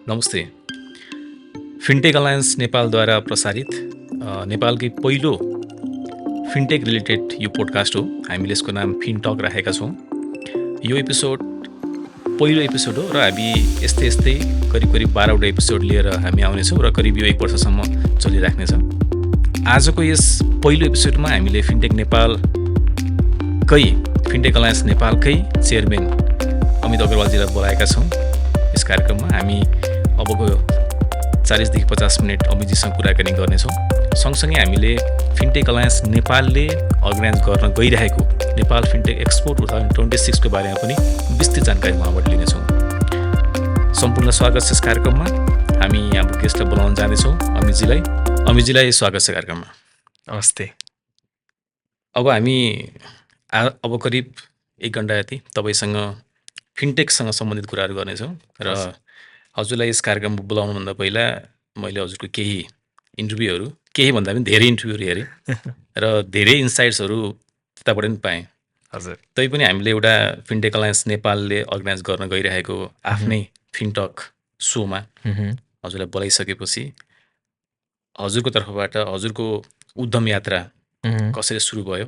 नमस्ते। Fintech alliance नेपालद्वारा प्रसारित नेपालकै पहिलो फिन्टेक रिलेटेड यो पोडकास्ट हो। हामीले यसको नाम फिनटक राखेका छौँ। यो एपिसोड पहिलो एपिसोड हो र हामी यस्तै करिब 12वटा एपिसोड लिएर हामी आउनेछौँ र करिब यो 1 वर्षसम्म चलिराख्नेछ। आजको यस पहिलो एपिसोडमा हामीले फिन्टेक अलायन्स नेपालकै चेयरम्यान अमित अग्रवालजीलाई बोलाएका छौँ। यस कार्यक्रममा हामी अबको 40 देखि 50 मिनट अमितजीसँग कुराकानी गर्नेछौँ। सँगसँगै हामीले फिन्टेक अलायन्स नेपालले अर्गनाइज गर्न गइरहेको नेपाल फिन्टेक एक्सपो 2026 को बारेमा पनि विस्तृत जानकारी उहाँबाट लिनेछौँ। सम्पूर्ण स्वागत छ यस कार्यक्रममा। हामी हाम्रो गेस्टलाई बोलाउन जाँदैछौँ अमितजीलाई स्वागत छ कार्यक्रममा। नमस्ते। अब हामी अब करिब 1 घण्टा जति तपाईँसँग फिन्टेकसँग सम्बन्धित कुराहरू गर्नेछौँ र हजुरलाई यस कार्यक्रममा बोलाउनुभन्दा पहिला मैले हजुरको केही भन्दा पनि धेरै इन्टरभ्यूहरू हेरेँ र धेरै इन्साइट्सहरू त्यताबाट पनि पाएँ। हजुर। तैपनि हामीले एउटा फिन्टेक अलायन्स नेपालले अर्गनाइज गर्न गइरहेको आफ्नै फिन्टक सोमा हजुरलाई बोलाइसकेपछि हजुरको तर्फबाट हजुरको उद्यम यात्रा कसरी सुरु भयो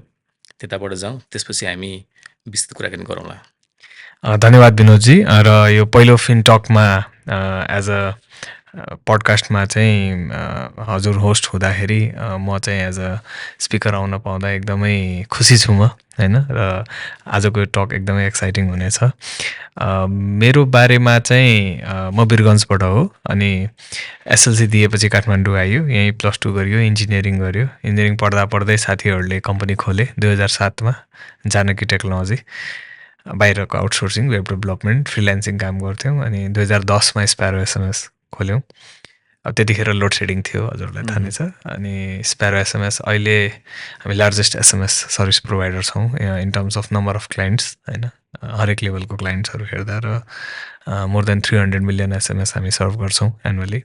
त्यताबाट जाउँ, त्यसपछि हामी विस्तृत कुराकानी गरौँला। धन्यवाद विनोदजी। र यो पहिलो फिनटकमा एज अ पडकास्टमा चाहिँ हजुर होस्ट हुँदाखेरि म चाहिँ एज अ स्पिकर आउन पाउँदा एकदमै खुसी छु म, होइन। र आजको यो टक एकदमै एक्साइटिङ हुनेछ। मेरो बारेमा चाहिँ म वीरगन्जबाट हो अनि एसएलसी दिएपछि काठमाडौँ आयो, यहीँ +2 गरियो, इन्जिनियरिङ गर्यो। इन्जिनियरिङ पढ्दै साथीहरूले कम्पनी खोले 2007मा जानकी टेक्नोलोजी, बाहिरको आउटसोर्सिङ, वेब डेभलपमेन्ट, फ्रिल्यान्सिङ काम गर्थ्यौँ। अनि 2010मा स्प्यारो एसएमएस खोल्यौँ। अब त्यतिखेर लोड सेडिङ थियो, हजुरलाई थाहा नै छ। अनि स्प्यारो एसएमएस अहिले हामी लार्जेस्ट एसएमएस सर्भिस प्रोभाइडर छौँ in terms of number of clients, होइन, हरेक लेभलको क्लाइन्ट्सहरू हेर्दा। र मोर देन 300 मिलियन एसएमएस हामी सर्भ गर्छौँ एनुअली।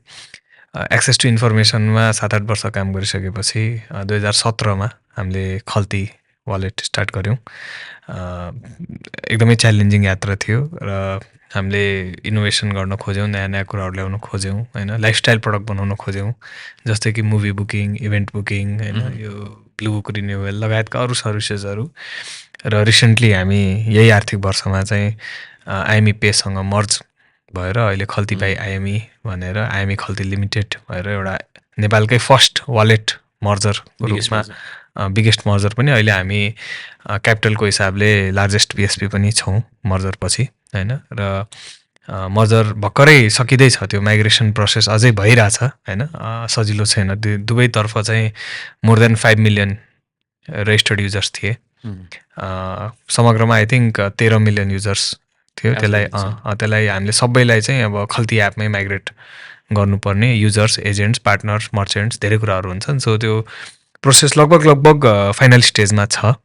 एक्सेस टु इन्फर्मेसनमा 7-8 वर्ष काम गरिसकेपछि 2017मा हामीले खल्ती वालेट स्टार्ट गऱ्यौँ। एकदमै च्यालेन्जिङ यात्रा थियो र हामीले इनोभेसन गर्न खोज्यौँ, नयाँ कुराहरू ल्याउन खोज्यौँ, होइन, लाइफस्टाइल प्रडक्ट बनाउन खोज्यौँ, जस्तै कि मुभी बुकिङ, इभेन्ट बुकिङ, होइन, यो ब्लु बुक रिन्युअल लगायतका अरू सर्भिसेसहरू। र रिसेन्टली हामी यही आर्थिक वर्षमा चाहिँ आइएमई पेसँग मर्ज भएर अहिले खल्ती बाई आइएमई भनेर आइएमई खल्ती लिमिटेड भएर एउटा नेपालकै फर्स्ट वालेट मर्जरको रूपमा बिगेस्ट मर्जर पनि अहिले हामी क्यापिटलको हिसाबले लार्जेस्ट पिएसपी पनि छौँ मर्जरपछि, होइन। र मर्जर भर्खरै सकिँदैछ, त्यो माइग्रेसन प्रोसेस अझै भइरहेछ, होइन, सजिलो छैन। दुवैतर्फ चाहिँ more than 5 million registered users थिए। समग्रमा आई थिङ्क 13 मिलियन युजर्स थियो। त्यसलाई हामीले सबैलाई चाहिँ अब खल्ती एपमै माइग्रेट गर्नुपर्ने, युजर्स, एजेन्ट्स, पार्टनर्स, मर्चेन्ट्स, धेरै कुराहरू हुन्छन्। सो त्यो प्रोसेस लगभग फाइनल स्टेजमा छ।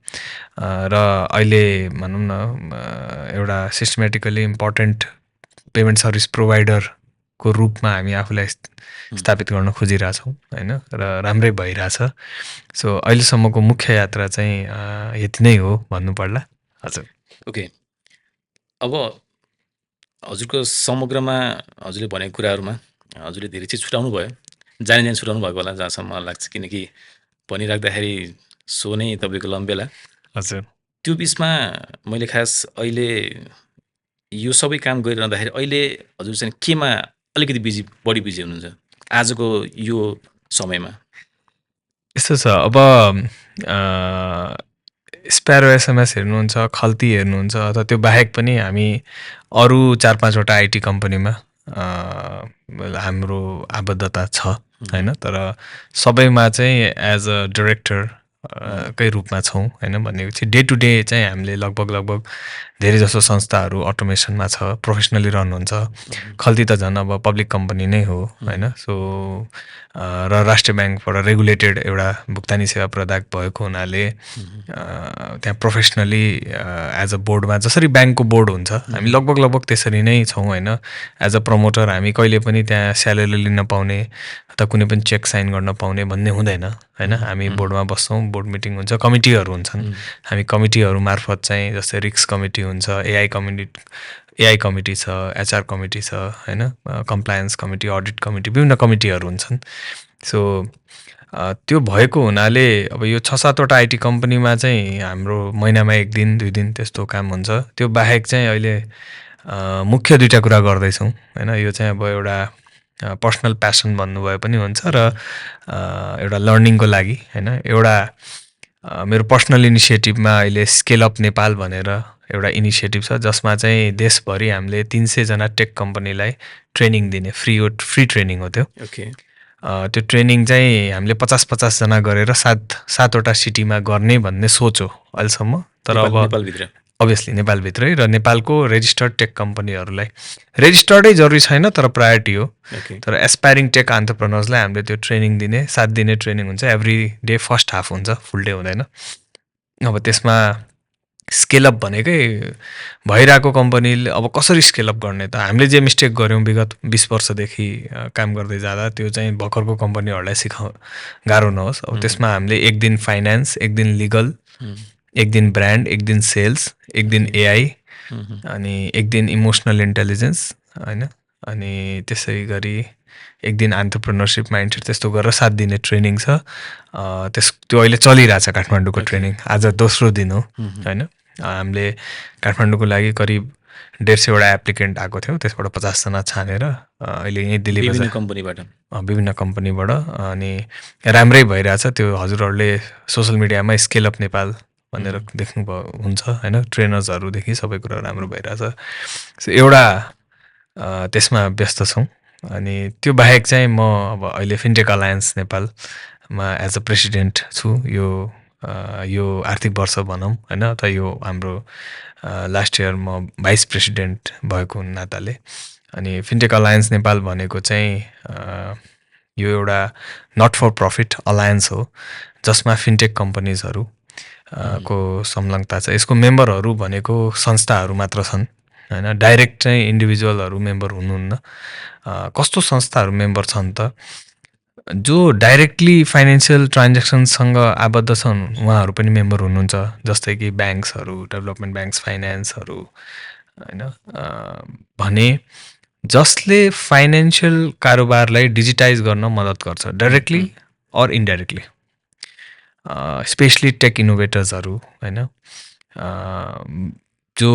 र अहिले भनौँ न एउटा सिस्टमेटिकली इम्पोर्टेन्ट पेमेन्ट सर्भिस प्रोभाइडरको रूपमा हामी आफूलाई स्थापित गर्न खोजिरहेछौँ, होइन, र राम्रै भइरहेछ। सो अहिलेसम्मको मुख्य यात्रा चाहिँ यति नै हो भन्नुपर्ला। हजुर। ओके। अब हजुरको समग्रमा हजुरले भनेको कुराहरूमा हजुरले धेरै चिज छुटाउनु भयो, जानी छुटाउनु भएको होला जहाँसम्म मलाई लाग्छ, किनकि भनिराख्दाखेरि सो नै तपाईँको लम्बेला। हजुर। त्यो बिचमा मैले खास अहिले यो सबै काम गरिरहँदाखेरि अहिले हजुर चाहिँ केमा अलिकति बढी बिजी हुनुहुन्छ आजको यो समयमा? यस्तो छ, अब स्प्यारो एसएमएस हेर्नुहुन्छ, खल्ती हेर्नुहुन्छ, अथवा त्यो बाहेक पनि हामी अरू 4-5वटा आइटी कम्पनीमा हाम्रो आबद्धता छ, होइन। तर सबैमा चाहिँ एज अ डाइरेक्टर कै रूपमा छौँ, होइन। भनेपछि डे टु डे चाहिँ हामीले लगभग धेरै जसो संस्थाहरू अटोमेसनमा छ, प्रोफेसनली रन हुन्छ। खल्ती त झन् अब पब्लिक कम्पनी नै हो, होइन। सो र राष्ट्रिय ब्याङ्कबाट रेगुलेटेड एउटा भुक्तानी सेवा प्रदायक भएको हुनाले त्यहाँ प्रोफेसनली एज अ बोर्डमा जसरी ब्याङ्कको बोर्ड हुन्छ हामी लगभग त्यसरी नै छौँ, होइन। एज अ प्रमोटर हामी कहिले पनि त्यहाँ स्यालेरी लिन पाउने अथवा कुनै पनि चेक साइन गर्न पाउने भन्ने हुँदैन, होइन। हामी बोर्डमा बस्छौँ, बोर्ड मिटिङ हुन्छ, कमिटीहरू हुन्छन्। हामी कमिटीहरू मार्फत चाहिँ जस्तै रिक्स कमिटी हुन्छ, एआई एआई कमिटी छ, एचआर कमिटी छ होइन, कम्प्लायन्स कमिटी, अडिट कमिटी, विभिन्न कमिटीहरू हुन्छन्। सो त्यो भएको हुनाले अब यो 6-7वटा आइटी कम्पनीमा चाहिँ हाम्रो महिनामा 1 दिन 2 दिन त्यस्तो काम हुन्छ। त्यो बाहेक चाहिँ अहिले मुख्य 2टा कुरा गर्दैछौँ होइन। यो चाहिँ अब एउटा पर्सनल प्यासन भन्नुभए पनि हुन्छ र एउटा लर्निङको लागि होइन। एउटा मेरो पर्सनल इनिसिएटिभमा अहिले स्केल अप नेपाल भनेर एउटा इनिसिएटिभ छ, जसमा चाहिँ देशभरि हामीले 300 जना टेक कम्पनीलाई ट्रेनिङ दिने फ्री ट्रेनिङ हो त्यो। ओके। त्यो ट्रेनिङ चाहिँ हामीले 50-50 जना गरेर 7वटा सिटीमा गर्ने भन्ने सोच हो अहिलेसम्म। तर अब नेपालभित्र अभियसली नेपालभित्रै र नेपालको रेजिस्टर्ड टेक कम्पनीहरूलाई, रेजिस्टर्डै जरुरी छैन तर प्रायोरिटी हो। ओके। तर एस्पायरिङ टेक एन्टरप्रेनर्सलाई हामीले त्यो ट्रेनिङ दिने 7 दिने ट्रेनिङ हुन्छ। एभ्री डे फर्स्ट हाफ हुन्छ, फुल डे हुँदैन। अब त्यसमा स्केलअप भनेकै भइरहेको कम्पनीले अब कसरी स्केलअप गर्ने त, हामीले जे मिस्टेक गऱ्यौँ विगत 20 वर्षदेखि काम गर्दै जाँदा त्यो चाहिँ भर्खरको कम्पनीहरूलाई गाह्रो नहोस्। अब त्यसमा हामीले 1 दिन फाइनेन्स, 1 दिन लिगल, 1 दिन ब्रान्ड, 1 दिन सेल्स, 1 दिन एआई अनि 1 दिन इमोसनल इन्टेलिजेन्स होइन, अनि त्यसै गरी 1 दिन एन्टरप्रेनरसिप माइन्डसेट, त्यस्तो गरेर 7 दिने ट्रेनिङ छ। त्यो अहिले चलिरहेछ काठमाडौँको ट्रेनिङ। आज दोस्रो दिन हो होइन। हामीले काठमाडौँको लागि करिब 150वटा एप्लिकेन्ट आएको थियो, त्यसबाट 50 जना छानेर अहिले यहीँ दिल्ली विभिन्न कम्पनीबाट विभिन्न कम्पनीबाट अनि राम्रै भइरहेछ। त्यो हजुरहरूले सोसल मिडियामा स्केल अप नेपाल भनेर देख्नुभयो हुन्छ होइन। ट्रेनर्सहरूदेखि सबै कुरा राम्रो भइरहेछ। सो एउटा त्यसमा व्यस्त छौँ। अनि त्यो बाहेक चाहिँ म अब अहिले फिन्टेक अलायन्स नेपालमा एज अ प्रेसिडेन्ट छु। यो आर्थिक वर्ष भनौँ होइन, अथवा यो हाम्रो लास्ट इयर म भाइस प्रेसिडेन्ट भएको नाताले। अनि फिन्टेक अलायन्स नेपाल भनेको चाहिँ यो एउटा नट फर प्रफिट अलायन्स हो, जसमा फिन्टेक कम्पनीजहरू को संलग्नता छ। यसको मेम्बरहरू भनेको संस्थाहरू मात्र छन् होइन, डाइरेक्ट चाहिँ इन्डिभिजुअलहरू मेम्बर हुनुहुन्न। कस्तो संस्थाहरू मेम्बर छन् त, जो डाइरेक्टली फाइनेन्सियल ट्रान्जेक्सनसँग आबद्ध छन् उहाँहरू पनि मेम्बर हुनुहुन्छ। जस्तै कि ब्याङ्क्सहरू, डेभलपमेन्ट ब्याङ्क्स, फाइनेन्सहरू होइन, भने जसले फाइनेन्सियल कारोबारलाई डिजिटाइज गर्न मद्दत गर्छ directly or indirectly, specially tech इनोभेटर्सहरू होइन, जो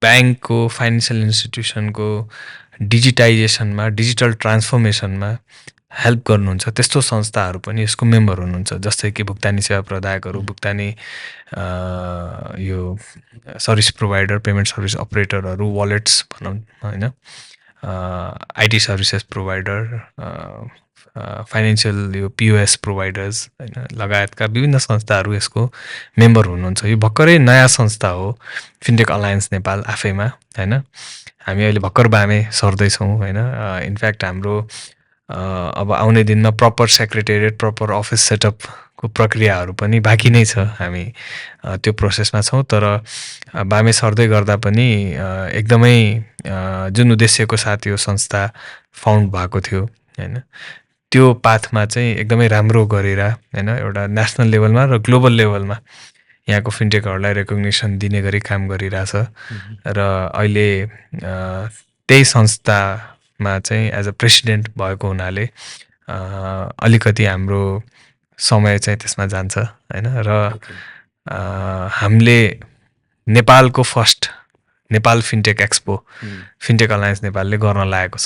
ब्याङ्कको, फाइनेन्सियल इन्स्टिट्युसनको डिजिटाइजेसनमा, डिजिटल ट्रान्सफर्मेसनमा हेल्प गर्नुहुन्छ। त्यस्तो संस्थाहरू पनि यसको मेम्बर हुनुहुन्छ। जस्तै कि भुक्तानी सेवा प्रदायकहरू, भुक्तानी यो सर्भिस प्रोभाइडर, पेमेन्ट सर्भिस अपरेटरहरू, वालेट्स भनौँ होइन, आइटी सर्भिसेस प्रोभाइडर, फाइनेन्सियल यो पिओएस प्रोभाइडर्स होइन, लगायतका विभिन्न संस्थाहरू यसको मेम्बर हुनुहुन्छ। यो भर्खरै नयाँ संस्था हो फिन्टेक अलायन्स नेपाल आफैमा होइन। हामी अहिले भर्खर बामे सर्दैछौँ होइन। इनफ्याक्ट हाम्रो अब आउने दिनमा प्रपर सेक्रेटेरिएट, प्रपर अफिस सेटअपको प्रक्रियाहरू पनि बाँकी नै छ। हामी त्यो प्रोसेसमा छौँ। तर बामे सर्दै गर्दा पनि एकदमै जुन उद्देश्यको साथ यो संस्था फाउन्ड भएको थियो होइन, त्यो पाथमा चाहिँ एकदमै राम्रो गरेर होइन, एउटा नेसनल लेभलमा र ग्लोबल लेभलमा यहाँको फिन्टेकहरूलाई रेकग्निसन दिने गरी काम गरिरहेछ। र अहिले त्यही संस्थामा चाहिँ एज अ प्रेसिडेन्ट भएको हुनाले अलिकति हाम्रो समय चाहिँ त्यसमा जान्छ होइन। र हामीले नेपालको first Nepal fintech expo fintech alliance नेपालले गर्न लागेको छ।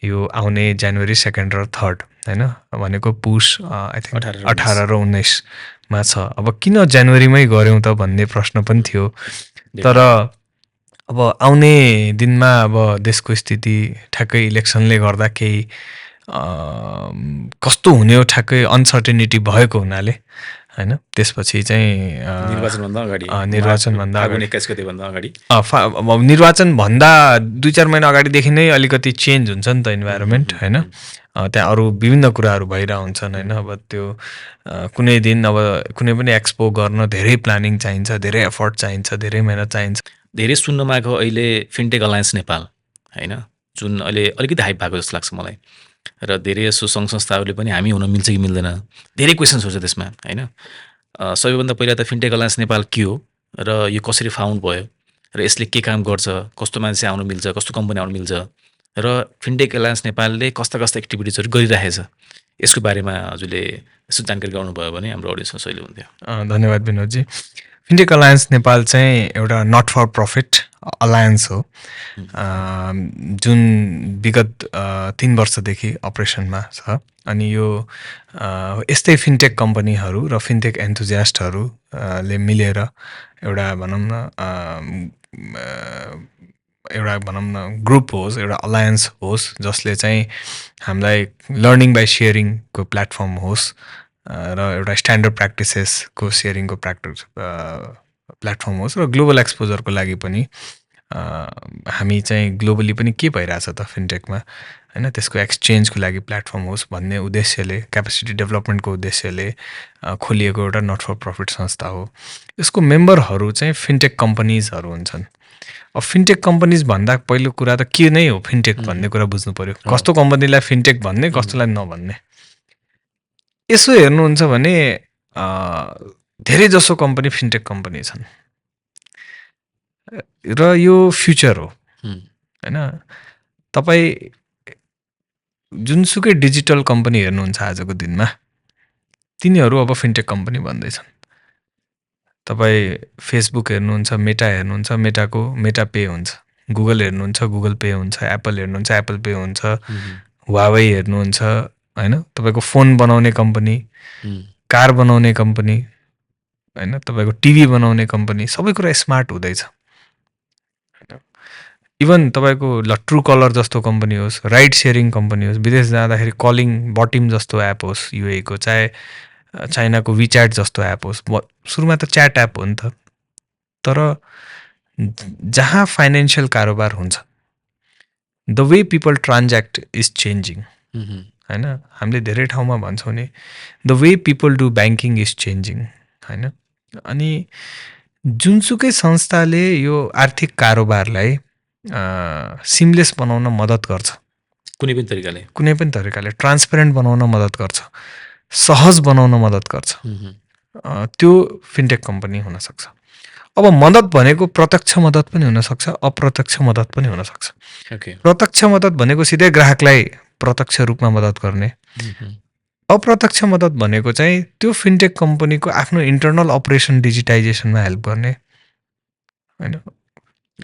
यो आउने जनवरी 2 र 3 होइन, भनेको पुस आई थिङ्क 18 र 19मा छ। अब किन जनवरीमै गऱ्यौँ त भन्ने प्रश्न पनि थियो। तर अब आउने दिनमा अब देशको स्थिति ठ्याक्कै इलेक्सनले गर्दा केही कस्तो हुने हो ठ्याक्कै अनसर्टेनिटी भएको हुनाले होइन, त्यसपछि चाहिँ निर्वाचनभन्दा अगाडि निर्वाचनभन्दा 2-4 महिना अगाडिदेखि नै अलिकति चेन्ज हुन्छ नि त इन्भाइरोमेन्ट होइन। त्यहाँ अरू विभिन्न कुराहरू भइरहेको हुन्छन् होइन। अब त्यो कुनै दिन अब कुनै पनि एक्सपो गर्न धेरै प्लानिङ चाहिन्छ, धेरै एफर्ट चाहिन्छ, धेरै मेहनत चाहिन्छ। धेरै सुन्नमा आएको अहिले फिन्टेक अलायन्स नेपाल होइन, जुन अहिले अलिकति हाइप भएको जस्तो लाग्छ मलाई। र धेरै जसो सङ्घ संस्थाहरूले पनि हामी हुन मिल्छ कि मिल्दैन, धेरै क्वेसन्सहरू छ त्यसमा होइन। सबैभन्दा पहिला त फिन्टेक अलायन्स नेपाल के हो र यो कसरी फाउन्ड भयो र यसले के काम गर्छ, कस्तो मान्छे आउनु मिल्छ, कस्तो कम्पनी आउनु मिल्छ र फिन्टेक एलायन्स नेपालले कस्ता एक्टिभिटिजहरू गरिरहेछ, यसको बारेमा हजुरले यसो जानकारी गराउनुभयो भने हाम्रो अडियन्समा सजिलो हुन्थ्यो। धन्यवाद विनोदजी। फिन्टेक अलायन्स नेपाल चाहिँ एउटा नट फर प्रफिट अलायन्स हो, जुन विगत 3 वर्षदेखि अपरेसनमा छ। अनि यो यस्तै फिन्टेक कम्पनीहरू र फिन्टेक एन्थुजियास्टहरूले मिलेर एउटा भनौँ न ग्रुप होस्, एउटा अलायन्स होस्, जसले चाहिँ हामीलाई लर्निङ बाई सेयरिङको प्लेटफर्म होस् र एउटा स्ट्यान्डर्ड प्र्याक्टिसेसको सेयरिङको प्लेटफर्म होस् र ग्लोबल एक्सपोजरको लागि पनि हामी चाहिँ ग्लोबली पनि के भइरहेछ त फिन्टेकमा होइन, त्यसको एक्सचेन्जको लागि प्लेटफर्म होस् भन्ने उद्देश्यले, क्यापेसिटी डेभलपमेन्टको उद्देश्यले खोलिएको एउटा नट फर प्रफिट संस्था हो। यसको मेम्बरहरू चाहिँ फिन्टेक कम्पनीजहरू हुन्छन्। अब फिन्टेक कम्पनीज भन्दा पहिलो कुरा त के नै हो फिन्टेक भन्ने कुरा बुझ्नु पर्यो। कस्तो कम्पनीलाई फिन्टेक भन्ने, कस्तोलाई नभन्ने। यसो हेर्नुहुन्छ भने धेरै जसो कम्पनी फिन्टेक कम्पनी छन् र यो फ्युचर हो होइन। तपाईँ जुनसुकै डिजिटल कम्पनी हेर्नुहुन्छ आजको दिनमा, तिनीहरू अब फिन्टेक कम्पनी भन्दैछन्। तपाईँ फेसबुक हेर्नुहुन्छ, मेटा हेर्नुहुन्छ, मेटाको मेटा पे हुन्छ। गुगल हेर्नुहुन्छ, गुगल पे हुन्छ। एप्पल हेर्नुहुन्छ, एप्पल पे हुन्छ। हुवावेई हेर्नुहुन्छ होइन, तपाईँको फोन बनाउने कम्पनी, कार बनाउने कम्पनी होइन, तपाईँको टिभी बनाउने कम्पनी, सबै कुरा स्मार्ट हुँदैछ। इभन तपाईँको ट्रु कलर जस्तो कम्पनी होस्, राइड सेयरिङ कम्पनी होस्, विदेश जाँदाखेरि कलिङ बटिम जस्तो एप होस् युएको, चाहे चाइनाको विच्याट जस्तो एप होस्। सुरुमा त च्याट एप हो नि त, तर जहाँ फाइनेन्सियल कारोबार हुन्छ, the way people ट्रान्ज्याक्ट is changing होइन। हामीले धेरै ठाउँमा भन्छौँ नि, the way people do banking is changing होइन। अनि जुनसुकै संस्थाले यो आर्थिक कारोबारलाई सिमलेस बनाउन मद्दत गर्छ, कुनै पनि तरिकाले ट्रान्सपेरेन्ट बनाउन मद्दत गर्छ, सहज बनाउन मद्दत गर्छ, त्यो फिन्टेक कम्पनी हुनसक्छ। अब मद्दत भनेको प्रत्यक्ष मद्दत पनि हुनसक्छ, अप्रत्यक्ष मद्दत पनि हुनसक्छ। प्रत्यक्ष मद्दत भनेको सिधै ग्राहकलाई प्रत्यक्ष रूपमा मद्दत गर्ने। अप्रत्यक्ष मद्दत भनेको चाहिँ त्यो फिन्टेक कम्पनीको आफ्नो इन्टरनल अपरेसन डिजिटाइजेसनमा हेल्प गर्ने होइन।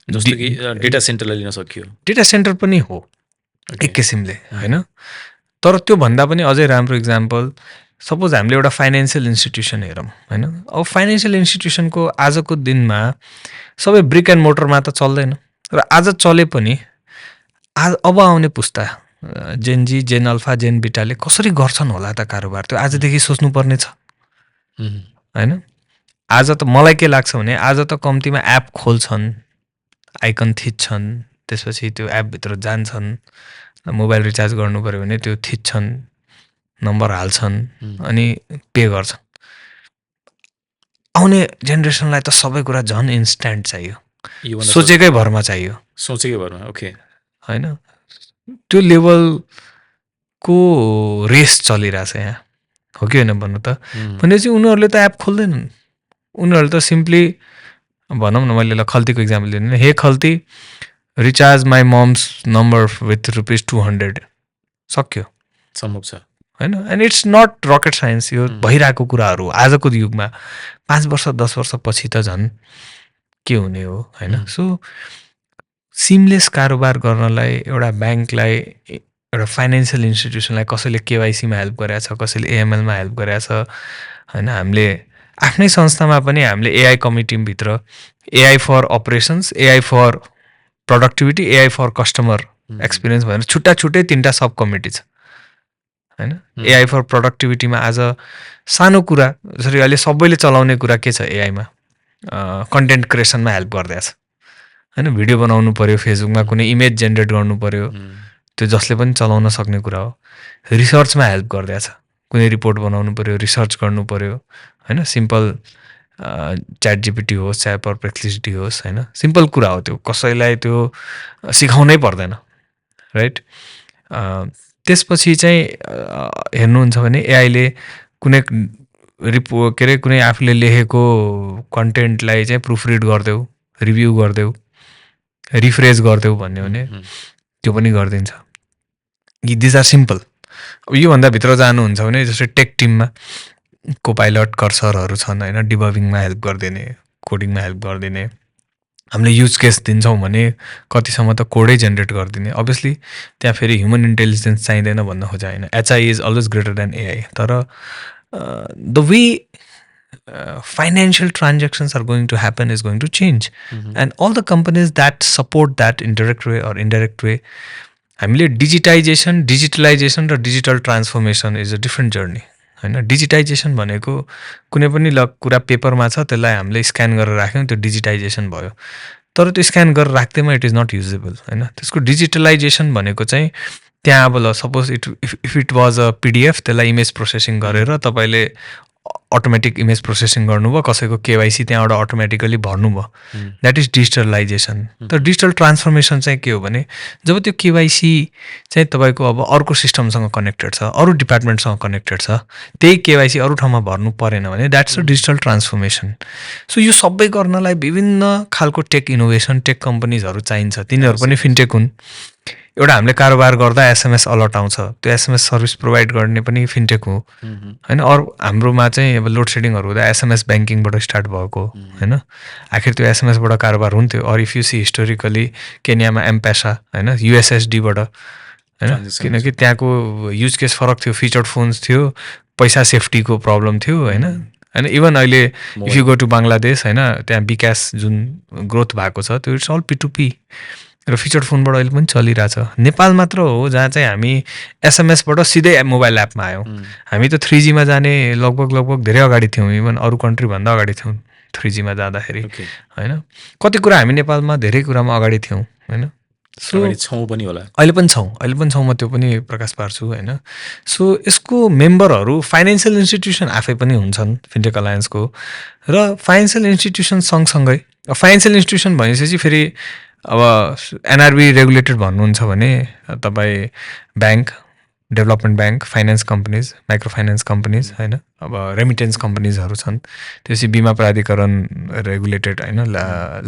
जस्तो कि डेटा सेन्टरलाई लिन सकियो, डेटा सेन्टर पनि हो एक किसिमले होइन। तर त्योभन्दा पनि अझै राम्रो इक्जाम्पल, सपोज हामीले एउटा फाइनेन्सियल इन्स्टिट्युसन हेरौँ होइन। अब फाइनेन्सियल इन्स्टिट्युसनको आजको दिनमा सबै ब्रिक एन्ड मोटरमा त चल्दैन, र आज चले पनि अब आउने पुस्ता जेन जी, जेन अल्फा, जेन बिटाले कसरी गर्छन् होला त कारोबार, त्यो आजदेखि सोच्नुपर्ने छ होइन। आज त मलाई के लाग्छ भने, आज त कम्तीमा एप खोल्छन्, आइकन थिच्छन्, त्यसपछि त्यो एपभित्र जान्छन्, मोबाइल रिचार्ज गर्नु पऱ्यो भने त्यो थिच्छन्, नम्बर हाल्छन्, अनि पे गर्छन्। आउने जेनेरेसनलाई त सबै कुरा झन् इन्स्ट्यान्ट चाहियो, सोचेकै भरमा चाहियो, ओके होइन। त्यो लेभलको रेस चलिरहेछ यहाँ, हो कि होइन भन्नु त। भनेपछि उनीहरूले त एप खोल्दैनन्, उनीहरूले त सिम्पली भनौँ न, मैले खल्तीको इक्जाम्पल दिनु, hey Khalti recharge my mum's number with ₹200, सक्यो, सम्भव छ होइन। And it's not rocket science, यो भइरहेको कुराहरू आजको युगमा। 5 वर्ष 10 वर्ष पछि त झन् के हुने हो होइन। सो सिमलेस कारोबार गर्नलाई एउटा ब्याङ्कलाई, एउटा फाइनेन्सियल इन्स्टिट्युसनलाई कसैले केवाइसीमा हेल्प गरेछ, कसैले एएमएलमा हेल्प गरेछ होइन। हामीले आफ्नै संस्थामा पनि हामीले एआई कमिटीभित्र AI for operations, AI for productivity, AI for customer experience भनेर छुट्टा छुट्टै 3टा सब कमिटी छ होइन। एआई फर प्रोडक्टिभिटीमा आज सानो कुरा, जसरी अहिले सबैले चलाउने कुरा के छ एआईमा, कन्टेन्ट क्रिएसनमा हेल्प गरिदिएछ होइन। भिडियो बनाउनु पऱ्यो, फेसबुकमा कुनै इमेज जेनेरेट गर्नु पऱ्यो, त्यो जसले पनि चलाउन सक्ने कुरा हो। रिसर्चमा हेल्प गरिदिएछ, कुनै रिपोर्ट बनाउनु पऱ्यो, रिसर्च गर्नु पऱ्यो होइन। सिम्पल च्याट जिपिटी होस्, चाहे पर्प्लेक्सिटी होस् होइन, सिम्पल कुरा हो त्यो, कसैलाई त्यो सिकाउनै पर्दैन राइट। त्यसपछि चाहिँ हेर्नुहुन्छ भने एआईले कुनै कुनै आफूले लेखेको कन्टेन्टलाई चाहिँ प्रुफ रिड गरिदेऊ, रिभ्यू गरिदेऊ, रिफ्रेस गरिदेऊ भन्यो भने त्यो पनि गरिदिन्छ। These are simple. अब योभन्दा भित्र जानुहुन्छ भने जस्तै टेक टिममा कोपाइलट कर्सरहरू छन् होइन, डिबगिङमा हेल्प गरिदिने, कोडिङमा हेल्प गरिदिने। हामीले युज केस दिन्छौँ भने कतिसम्म त कोडै जेनेरेट गरिदिने। अभियसली त्यहाँ फेरि ह्युमन इन्टेलिजेन्स चाहिँदैन भन्न खोजे होइन, HI is always greater than AI. तर the way financial transactions are going to happen is going to change. And all the companies that support that in direct way or indirect way, हामीले digitalization र digital transformation is a different journey होइन। Digitisation भनेको कुनै पनि कुरा पेपरमा छ त्यसलाई हामीले स्क्यान गरेर राख्यौँ, त्यो डिजिटाइजेसन भयो। तर त्यो स्क्यान गरेर राख्दैमा इट इज नट युजेबल होइन। त्यसको डिजिटलाइजेसन भनेको चाहिँ त्यहाँ अब ल suppose if it was a PDF, त्यसलाई इमेज प्रोसेसिङ गरेर तपाईँले अटोमेटिक इमेज प्रोसेसिङ गर्नुभयो, कसैको केवाइसी त्यहाँबाट अटोमेटिकली भर्नुभयो, द्याट इज डिजिटलाइजेसन। तर डिजिटल ट्रान्सफर्मेसन चाहिँ के हो भने जब त्यो केवाइसी चाहिँ तपाईँको अब अर्को सिस्टमसँग कनेक्टेड छ, अरू डिपार्टमेन्टसँग कनेक्टेड छ, त्यही केवाइसी अरू ठाउँमा भर्नु परेन भने that's a digital transformation. So यो सबै गर्नलाई विभिन्न खालको टेक इनोभेसन, टेक कम्पनीजहरू चाहिन्छ, तिनीहरू पनि फिनटेक हुन्। एउटा हामीले कारोबार गर्दा एसएमएस अलर्ट आउँछ, त्यो एसएमएस सर्भिस प्रोभाइड गर्ने पनि फिनटेक हो होइन। अरू हाम्रोमा चाहिँ अब लोड सेडिङहरू हुँदा एसएमएस ब्याङ्किङबाट स्टार्ट भएको होइन। आखिर त्यो एसएमएसबाट कारोबार हुन्थ्यो। अरू if you see historically केन्यामा M-Pesa होइन, युएसएसडीबाट होइन, किनकि त्यहाँको युज केस फरक थियो, फिचर्ड फोन्स थियो, पैसा सेफ्टीको प्रब्लम थियो होइन। होइन इभन अहिले if you go to Bangladesh होइन, त्यहाँ विकास जुन ग्रोथ भएको छ त्यो इट्स अल P2P र फिचर्ड फोनबाट अहिले पनि चलिरहेछ। नेपाल मात्र हो जहाँ चाहिँ हामी एसएमएसबाट सिधै मोबाइल एपमा आयौँ। हामी त 3G मा जाने लगभग धेरै अगाडि थियौँ, इभन अरू कन्ट्रीभन्दा अगाडि थियौँ 3G मा जाँदाखेरि होइन। कति कुरा हामी नेपालमा धेरै कुरामा अगाडि थियौँ होइन। सो छौँ पनि होला, अहिले पनि छौँ, म त्यो पनि प्रकाश पार्छु होइन। सो यसको मेम्बरहरू फाइनेन्सियल इन्स्टिट्युसन आफै पनि हुन्छन् फिनटेक अलायन्सको, र फाइनेन्सियल इन्स्टिट्युसन सँगसँगै फाइनेन्सियल इन्स्टिट्युसन भनेपछि फेरि अब एनआरबी रेगुलेटेड भन्नुहुन्छ भने तपाईँ bank, development bank, finance companies, micro finance companies होइन, अब रेमिटेन्स कम्पनीजहरू छन्, त्यसपछि बिमा प्राधिकरण रेगुलेटेड होइन,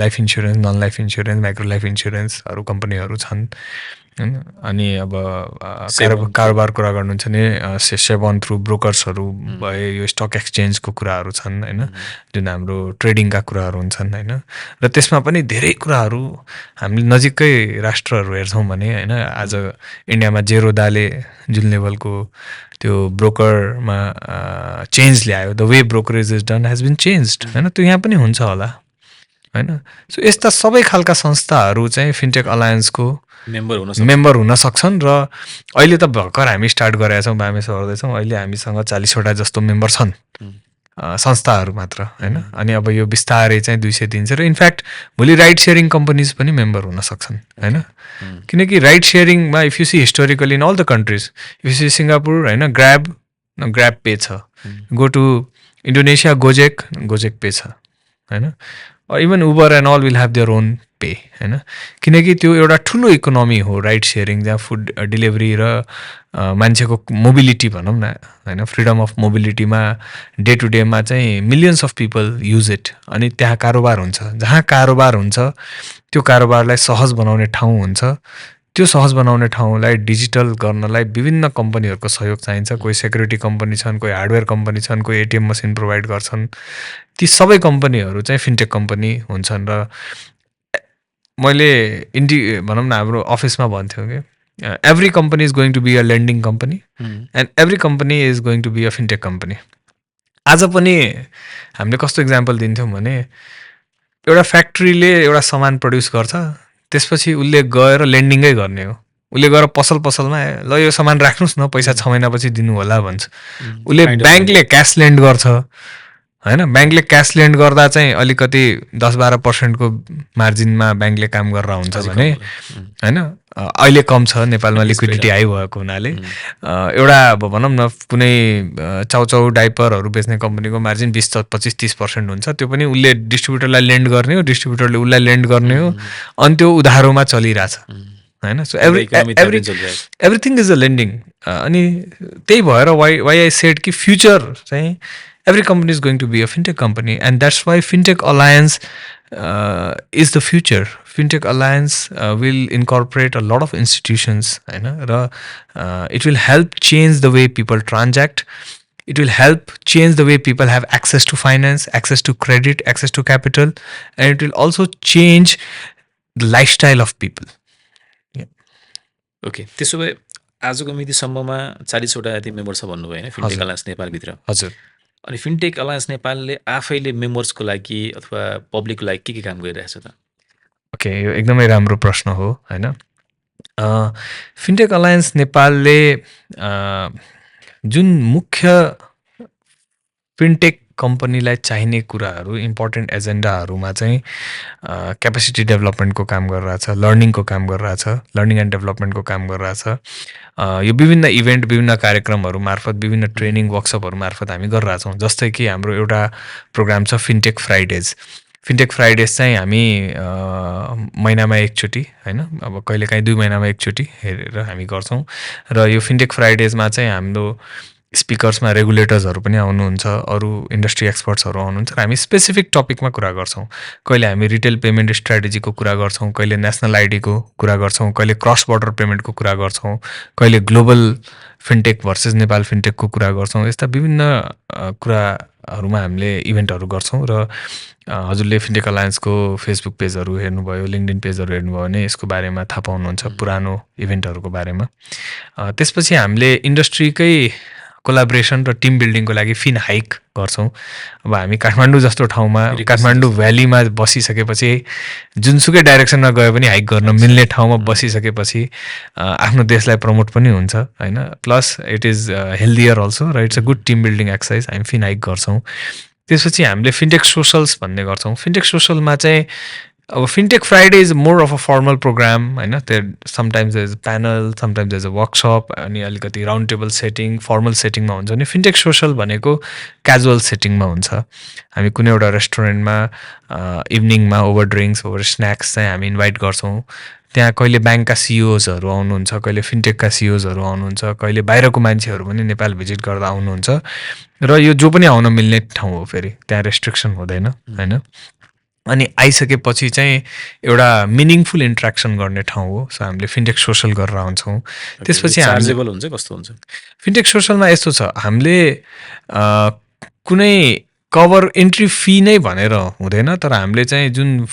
life insurance, non life insurance, micro life इन्सुरेन्सहरू कम्पनीहरू छन् होइन। अनि अब कारोबार कुरा गर्नुहुन्छ भने सेभन थ्रु ब्रोकर्सहरू भए, यो स्टक एक्सचेन्जको कुराहरू छन् होइन, जुन हाम्रो ट्रेडिङका कुराहरू हुन्छन् होइन। र त्यसमा पनि धेरै कुराहरू हामीले नजिकै राष्ट्रहरू हेर्छौँ भने होइन, आज इन्डियामा जेरोदाले जुन लेभलको त्यो ब्रोकरमा चेन्ज ल्यायो, the way brokerage is done has been changed होइन, त्यो यहाँ पनि हुन्छ होला होइन। सो यस्ता सबै खालका संस्थाहरू चाहिँ फिनटेक अलायन्सको मेम्बर हुन सक्छन्। र अहिले त भर्खर हामी स्टार्ट गरेका छौँ, बामेस गर्दैछौँ, अहिले हामीसँग 40वटा जस्तो मेम्बर छन् संस्थाहरू मात्र होइन। अनि अब यो बिस्तारै चाहिँ 200-300 र इनफ्याक्ट भोलि राइड सेयरिङ कम्पनीज पनि मेम्बर हुन सक्छन् होइन। किनकि राइड सेयरिङमा if you see historically in all the countries, if you see Singapore होइन, ग्राब पे छ, go to Indonesia Gojek pay छ होइन, even Uber and all will have their own pay होइन। किनकि त्यो एउटा ठुलो इकोनोमी हो राइड सेयरिङ, जहाँ फुड डेलिभरी र मान्छेको मोबिलिटी भनौँ न होइन, फ्रिडम अफ मोबिलिटीमा डे टु डेमा चाहिँ millions of people use it. अनि त्यहाँ कारोबार हुन्छ, जहाँ कारोबार हुन्छ त्यो कारोबारलाई सहज बनाउने ठाउँ हुन्छ, त्यो सहज बनाउने ठाउँलाई डिजिटल गर्नलाई विभिन्न कम्पनीहरूको सहयोग चाहिन्छ। कोही सेक्युरिटी कम्पनी छन्, कोही हार्डवेयर कम्पनी छन्, कोही एटिएम मसिन प्रोभाइड गर्छन्। ती सबै कम्पनीहरू चाहिँ फिनटेक कम्पनी हुन्छन्। र मैले भनौँ न हाम्रो अफिसमा भन्थ्यौँ कि every company is going to be a lending company and every company is going to be a fintech company. आज पनि हामीले कस्तो इक्जाम्पल दिन्थ्यौँ भने एउटा फ्याक्ट्रीले एउटा सामान प्रड्युस गर्छ, त्यसपछि उसले गएर लेन्डिङै गर्ने हो। उसले गएर पसलमा ल यो सामान राख्नुहोस् न, पैसा 6 महिनापछि दिनु होला भन्छ। उसले ब्याङ्कले क्यास लेन्ड गर्छ होइन। ब्याङ्कले क्यास लेन्ड गर्दा चाहिँ अलिकति 10-12% को मार्जिनमा ब्याङ्कले काम गरेर हुन्छ भने होइन, अहिले कम छ नेपालमा लिक्विडिटी हाई भएको हुनाले। एउटा अब भनौँ न कुनै चाउचाउ डाइपरहरू बेच्ने कम्पनीको मार्जिन 20-25-30% हुन्छ, त्यो पनि उसले डिस्ट्रिब्युटरलाई लेन्ड गर्ने हो, डिस्ट्रिब्युटरले उसलाई लेन्ड गर्ने हो, अनि त्यो उधारोमा चलिरहेछ होइन। So everything is a lending. अनि त्यही भएर वाइ आई सेड कि फ्युचर चाहिँ every company is going to be a fintech company, and that's why Fintech Alliance is the future. Fintech alliance will incorporate a lot of institutions होइन, र it will help change the way people ट्रान्ज्याक्ट. It will help change the way people have access to finance, access to credit, access to capital, and it will also change the lifestyle of people. Okay, त्यसो भए आजको मितिसम्ममा 40वटा यति member छ भन्नुभयो होइन fintech हजुर। Alliance नेपालभित्र. हजुर. अनि फिन्टेक अलायन्स नेपालले आफैले मेम्बर्सको लागि अथवा पब्लिकको लागि के काम गरिरहेछ त? ओके, यो एकदमै राम्रो प्रश्न हो होइन. फिन्टेक अलायन्स नेपालले जुन मुख्य फिन्टेक कम्पनीलाई चाहिने कुराहरू, इम्पोर्टेन्ट एजेन्डाहरूमा चाहिँ क्यापेसिटी डेभलपमेन्टको काम गरिरहेछ, लर्निङको काम गरिरहेछ, लर्निङ एन्ड डेभलपमेन्टको काम गरिरहेछ. यो विभिन्न इभेन्ट, विभिन्न कार्यक्रमहरू मार्फत, विभिन्न ट्रेनिङ वर्कसपहरू मार्फत हामी गरिरहेछौँ. जस्तै कि हाम्रो एउटा प्रोग्राम छ फिन्टेक फ्राइडेज. फिन्टेक फ्राइडेज चाहिँ हामी महिनामा एकचोटि होइन, अब कहिलेकाहीँ 2 महिनामा एकचोटि हेरेर हामी गर्छौँ. र यो फिन्टेक फ्राइडेजमा चाहिँ हाम्रो स्पिकर्समा रेगुलेटर्सहरू पनि आउनुहुन्छ, अरू इन्डस्ट्री एक्सपर्ट्सहरू आउनुहुन्छ, र हामी स्पेसिफिक टपिकमा कुरा गर्छौँ. कहिले हामी रिटेल पेमेन्ट स्ट्राटेजीको कुरा गर्छौँ, कहिले नेसनल आइडीको कुरा गर्छौँ, कहिले क्रस बोर्डर पेमेन्टको कुरा गर्छौँ, कहिले ग्लोबल फिन्टेक भर्सेस नेपाल फिन्टेकको कुरा गर्छौँ. यस्ता विभिन्न कुराहरूमा हामीले इभेन्टहरू गर्छौँ. र हजुरले फिन्टेक अलायन्सको फेसबुक पेजहरू हेर्नुभयो, लिङ्कडिन पेजहरू हेर्नुभयो भने यसको बारेमा थाहा पाउनुहुन्छ, पुरानो इभेन्टहरूको बारेमा. त्यसपछि हामीले इन्डस्ट्रीकै कोलाब्रेसन र टिम बिल्डिङको लागि फिन हाइक गर्छौँ. अब हामी काठमाडौँ जस्तो ठाउँमा, काठमाडौँ भ्यालीमा बसिसकेपछि, जुनसुकै डाइरेक्सनमा गए पनि हाइक गर्न मिल्ने ठाउँमा बसिसकेपछि आफ्नो देशलाई प्रमोट पनि हुन्छ होइन. Plus it is healthier also, र it's a good team building exercise. हामी फिन हाइक गर्छौँ. त्यसपछि हामीले फिन्टेक सोसल्स भन्ने गर्छौँ. फिन्टेक सोसलमा चाहिँ अब fintech Friday is more of a formal program होइन. त्यो sometimes as panel, sometimes as a workshop, अनि अलिकति राउन्ड टेबल सेटिङ, फर्मल सेटिङमा हुन्छ. अनि फिन्टेक सोसल भनेको क्याजुअल सेटिङमा हुन्छ. हामी कुनै एउटा रेस्टुरेन्टमा इभिनिङमा ओभर ड्रिङ्क्स, ओभर स्न्याक्स चाहिँ हामी इन्भाइट गर्छौँ. त्यहाँ कहिले ब्याङ्कका सिइओजहरू आउनुहुन्छ, कहिले फिन्टेकका सिइओजहरू आउनुहुन्छ, कहिले बाहिरको मान्छेहरू पनि नेपाल भिजिट गर्दा आउनुहुन्छ. र यो जो पनि आउन मिल्ने ठाउँ हो, फेरि त्यहाँ रेस्ट्रिक्सन हुँदैन होइन. अनि आइसकेपछि चाहिँ एउटा मिनिङफुल इन्ट्रेक्सन गर्ने ठाउँ हो. सो हामीले फिन्टेक सोसल गरेर आउँछौँ. त्यसपछि चार्जेबल हुन्छ, कस्तो हुन्छ? फिन्टेक सोसलमा यस्तो छ, हामीले कुनै कभर इन्ट्री फी नै भनेर हुँदैन, तर हामीले चाहिँ जुन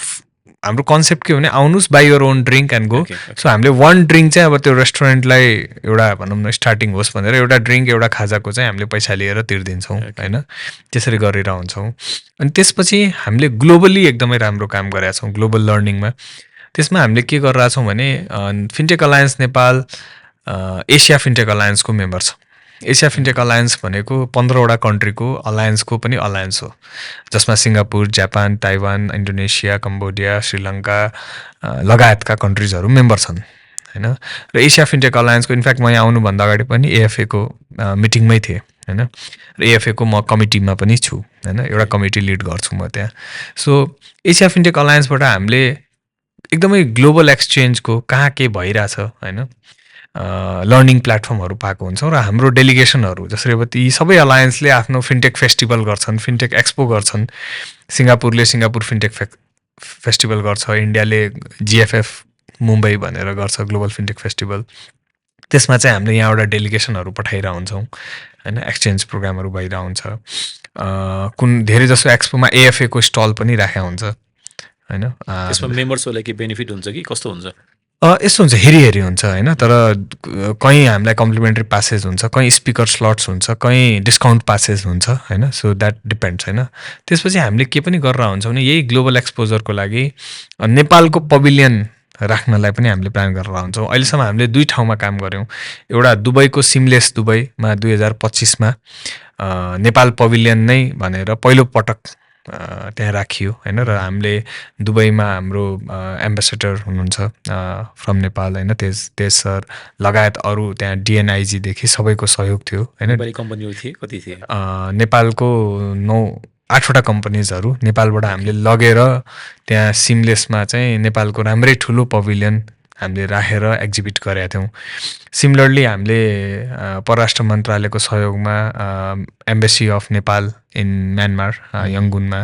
हाम्रो कन्सेप्ट के हो भने आउनुहोस्, by your own drink and go. So हामीले 1 ड्रिङ्क चाहिँ अब त्यो रेस्टुरेन्टलाई एउटा भनौँ न स्टार्टिङ होस् भनेर एउटा ड्रिङ्क, एउटा खाजाको चाहिँ हामीले पैसा लिएर तिर्दिन्छौँ होइन. त्यसरी गरेर हुन्छौँ. अनि त्यसपछि हामीले ग्लोबली एकदमै राम्रो काम गरेका छौँ ग्लोबल लर्निङमा. त्यसमा हामीले के गरिरहेछौँ भने fintech alliance Nepal Asia fintech अलायन्सको मेम्बर छ. एसिया फिन्टेक अलायन्स भनेको 15वटा कन्ट्रीको अलायन्सको पनि अलायन्स हो, जसमा Singapore, Japan, Taiwan, Indonesia, Cambodia, Sri Lanka लगायतका कन्ट्रिजहरू मेम्बर छन् होइन. र एसिया फिन्टेक अलायन्सको इनफ्याक्ट म यहाँ आउनुभन्दा अगाडि पनि एएफएको मिटिङमै थिएँ होइन. र एएफएको म कमिटीमा पनि छु होइन, एउटा कमिटी लिड गर्छु म त्यहाँ. सो एसिया फिन्टेक अलायन्सबाट हामीले एकदमै ग्लोबल एक्सचेन्जको कहाँ के भइरहेछ होइन, लर्निङ प्लेटफर्महरू पाएको हुन्छौँ. र हाम्रो डेलिगेसनहरू जसरी अब ती सबै अलायन्सले आफ्नो फिन्टेक फेस्टिभल गर्छन्, फिन्टेक एक्सपो गर्छन्. सिङ्गापुरले सिङ्गापुर फिन्टेक फेस्टिभल गर्छ, इन्डियाले जिएफएफ मुम्बई भनेर गर्छ, ग्लोबल फिन्टेक फेस्टिभल. त्यसमा चाहिँ हामीले यहाँबाट डेलिगेसनहरू पठाइरहेको हुन्छौँ होइन. एक्सचेन्ज प्रोग्रामहरू भइरहेको हुन्छ. कुन धेरै जसो एक्सपोमा एएफएको स्टल पनि राखेको हुन्छ होइन. त्यसमा मेम्बर्सहरूलाई के बेनिफिट हुन्छ कि कस्तो हुन्छ? यस्तो हुन्छ, हेरी हुन्छ होइन. तर कहीँ हामीलाई कम्प्लिमेन्ट्री पासेज हुन्छ, कहीँ स्पिकर स्लट्स हुन्छ, कहीँ डिस्काउन्ट पासेज हुन्छ होइन. सो द्याट डिपेन्ड्स होइन. त्यसपछि हामीले के पनि गरेर हुन्छौँ भने यही ग्लोबल एक्सपोजरको लागि नेपालको पभिलियन राख्नलाई पनि हामीले प्लान गरेर हुन्छौँ. अहिलेसम्म हामीले 2 ठाउँमा काम गऱ्यौँ. एउटा दुबईको सिमलेस दुबईमा 2025मा नेपाल पभिलियन नै भनेर पहिलो पटक त्यहाँ राखियो होइन. र हामीले दुबईमा हाम्रो एम्बेसेडर हुनुहुन्छ फ्रम नेपाल होइन, तेज सर लगायत अरू त्यहाँ डिएनआइजीदेखि सबैको सहयोग थियो होइन. कम्पनीहरू थिए, कति थिए? नेपालको 8वटा कम्पनीजहरू नेपालबाट हामीले लगेर त्यहाँ सिमलेसमा चाहिँ नेपालको राम्रै ठुलो पभिलियन हामीले राखेर एक्जिबिट गरेका थियौँ। सिमिलरली हामीले परराष्ट्र मन्त्रालयको सहयोगमा embassy of Nepal in Myanmar यङ्गुनमा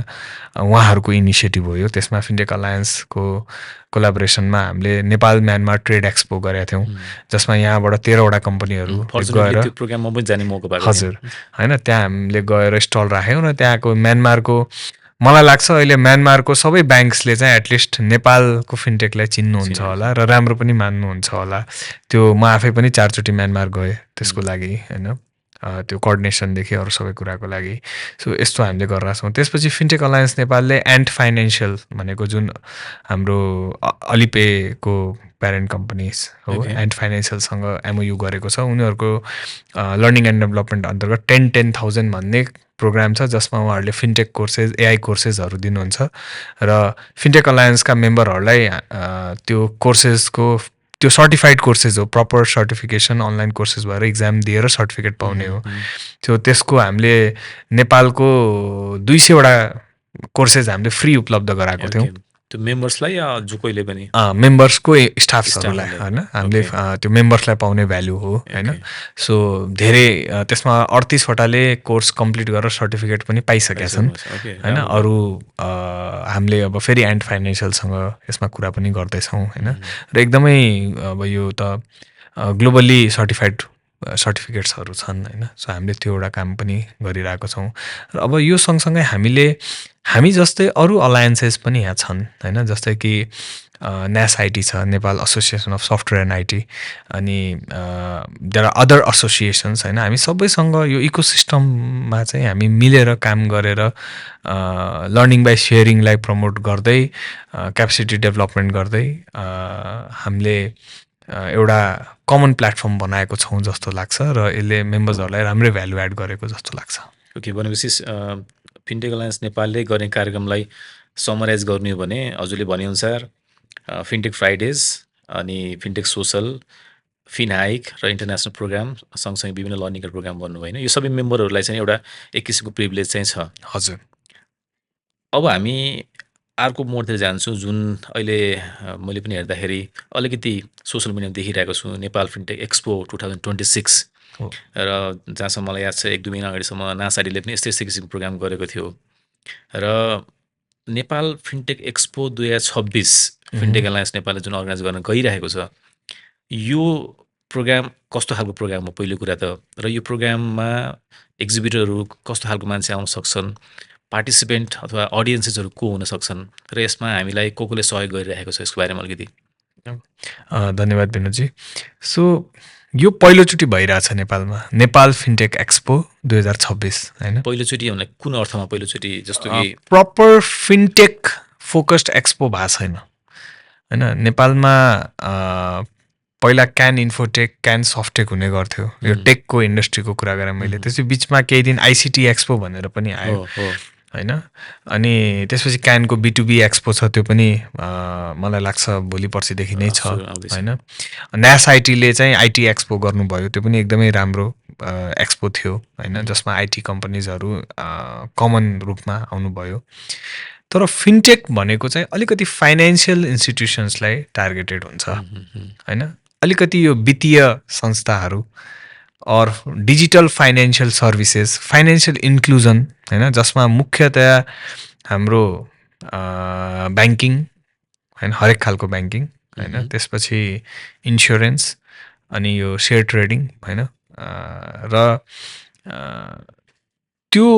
उहाँहरूको इनिसिएटिभ हो यो। त्यसमा फिन्टेक अलायन्सको कोलाबोरेसनमा हामीले नेपाल म्यानमार ट्रेड एक्सपो गरेका थियौँ, जसमा यहाँबाट 13वटा कम्पनीहरू गएर त्यो प्रोग्राममा पनि जाने मौका पाएको हजुर होइन त्यहाँ हामीले गएर स्टल राख्यौँ र त्यहाँको म्यानमारको मलाई लाग्छ अहिले म्यानमारको सबै ब्याङ्क्सले चाहिँ एटलिस्ट नेपालको फिन्टेकलाई चिन्नुहुन्छ होला र राम्रो पनि मान्नुहुन्छ होला। त्यो म आफै पनि 4 चोटि म्यानमार गएँ त्यसको लागि होइन, त्यो कोअर्डिनेसनदेखि अरू सबै कुराको लागि। सो यस्तो हामीले गरिरहेको छौँ। त्यसपछि फिन्टेक अलायन्स नेपालले एन्ट फाइनेन्सियल भनेको जुन हाम्रो अलिपेको प्यारेन्ट कम्पनीज हो, एन्ट फाइनेन्सियलसँग एमओयू गरेको छ। उनीहरूको लर्निङ एन्ड डेभलपमेन्ट अन्तर्गत 10,000 भन्ने प्रोग्राम छ, जसमा उहाँहरूले फिन्टेक कोर्सेस एआई कोर्सेसहरू दिनुहुन्छ र फिन्टेक अलायन्सका मेम्बरहरूलाई त्यो कोर्सेसको त्यो सर्टिफाइड कोर्सेस हो, प्रपर सर्टिफिकेसन अनलाइन कोर्सेस भएर इक्जाम दिएर सर्टिफिकेट पाउने हो। त्यो त्यसको हामीले नेपालको 200वटा कोर्सेस हामीले फ्री उपलब्ध गराएको थियौँ त्यो मेम्बर्सलाई या जो कोहीले पनि मेम्बर्सको स्टाफहरूलाई होइन, हामीले त्यो मेम्बर्सलाई पाउने भ्यालु हो होइन। सो धेरै त्यसमा 38वटाले कोर्स कम्प्लिट गरेर सर्टिफिकेट पनि पाइसकेका छन् होइन। अरू हामीले अब फेरि एन्ड फाइनेन्सियलसँग यसमा कुरा पनि गर्दैछौँ होइन। र एकदमै अब यो त ग्लोबली सर्टिफाइड सर्टिफिकेट्सहरू छन् होइन। सो हामीले त्यो एउटा काम पनि गरिरहेको छौँ। र अब यो सँगसँगै हामी जस्तै अरू अलायन्सेस पनि यहाँ छन् होइन, जस्तै कि न्यास आइटी छ, Nepal association of software and IT, अनि देयर आर अदर एसोसिएसन्स होइन। हामी सबैसँग यो इकोसिस्टममा चाहिँ हामी मिलेर काम गरेर लर्निङ बाई सेयरिङलाई प्रमोट गर्दै क्यापेसिटी डेभलपमेन्ट गर्दै हामीले एउटा कमन प्लेटफर्म बनाएको छौँ जस्तो लाग्छ र यसले मेम्बर्सहरूलाई राम्रै भ्यालु एड गरेको जस्तो लाग्छ। ओके, भनेपछि फिन्टेक अलायन्स नेपालले गर्ने कार्यक्रमलाई समराइज गर्ने हो भने हजुरले भनेअनुसार फिन्टेक फ्राइडेज अनि फिन्टेक सोसल, फिनहाइक र इन्टरनेसनल प्रोग्राम सँगसँगै विभिन्न लर्निङका प्रोग्राम भन्नुभयो होइन। यो सबै मेम्बरहरूलाई चाहिँ एउटा एक किसिमको प्रिभिलेज चाहिँ छ। हजुर। अब हामी अर्को मोडतिर जान्छौँ, जुन अहिले मैले पनि हेर्दाखेरि अलिकति सोसल मिडियामा देखिरहेको छु, नेपाल फिन्टेक एक्सपो 2026 र जहाँसम्म मलाई याद छ 1-2 महिना अगाडिसम्म नासाडीले पनि यस्तै किसिमको प्रोग्राम गरेको थियो। र Nepal fintech expo 2026 fintech alliance नेपालले जुन अर्गनाइज गर्न गइरहेको छ, यो प्रोग्राम कस्तो खालको प्रोग्राम हो पहिलो कुरा त, र यो प्रोग्राममा एक्जिबिटरहरू कस्तो खालको मान्छे आउन सक्छन्, पार्टिसिपेन्ट अथवा अडियन्सेसहरू को हुन सक्छन्, र यसमा हामीलाई कोले सहयोग गरिरहेको छ, यसको बारेमा अलिकति। धन्यवाद विनोदजी। सो यो पहिलोचोटि भइरहेछ नेपालमा, नेपाल फिन्टेक एक्सपो 2026 होइन। पहिलोचोटि भने कुन अर्थमा पहिलोचोटि? जस्तो कि प्रपर फिन्टेक फोकस्ड एक्सपो भएको छैन होइन नेपालमा। पहिला क्यान इन्फोटेक, क्यान सफ्टेक हुने गर्थ्यो, यो टेकको इन्डस्ट्रीको कुरा गरेँ मैले। त्यसपछि बिचमा केही दिन आइसिटी एक्सपो भनेर पनि आयो होइन। अनि त्यसपछि क्यानको B2B एक्सपो छ, त्यो पनि मलाई लाग्छ भोलि पर्सिदेखि नै छ होइन। न्यास आइटीले चाहिँ आइटी एक्सपो गर्नुभयो, त्यो पनि एकदमै राम्रो एक्सपो थियो होइन, जसमा आइटी कम्पनीजहरू कमन रूपमा आउनुभयो। तर फिन्टेक भनेको चाहिँ अलिकति फाइनेन्सियल इन्स्टिट्युसन्सलाई टार्गेटेड हुन्छ होइन, अलिकति यो वित्तीय संस्थाहरू और digital financial services, financial inclusion होइन, जसमा मुख्यतया हाम्रो ब्याङ्किङ होइन, हरेक खालको ब्याङ्किङ होइन, त्यसपछि इन्स्योरेन्स अनि यो सेयर ट्रेडिङ होइन, र त्यो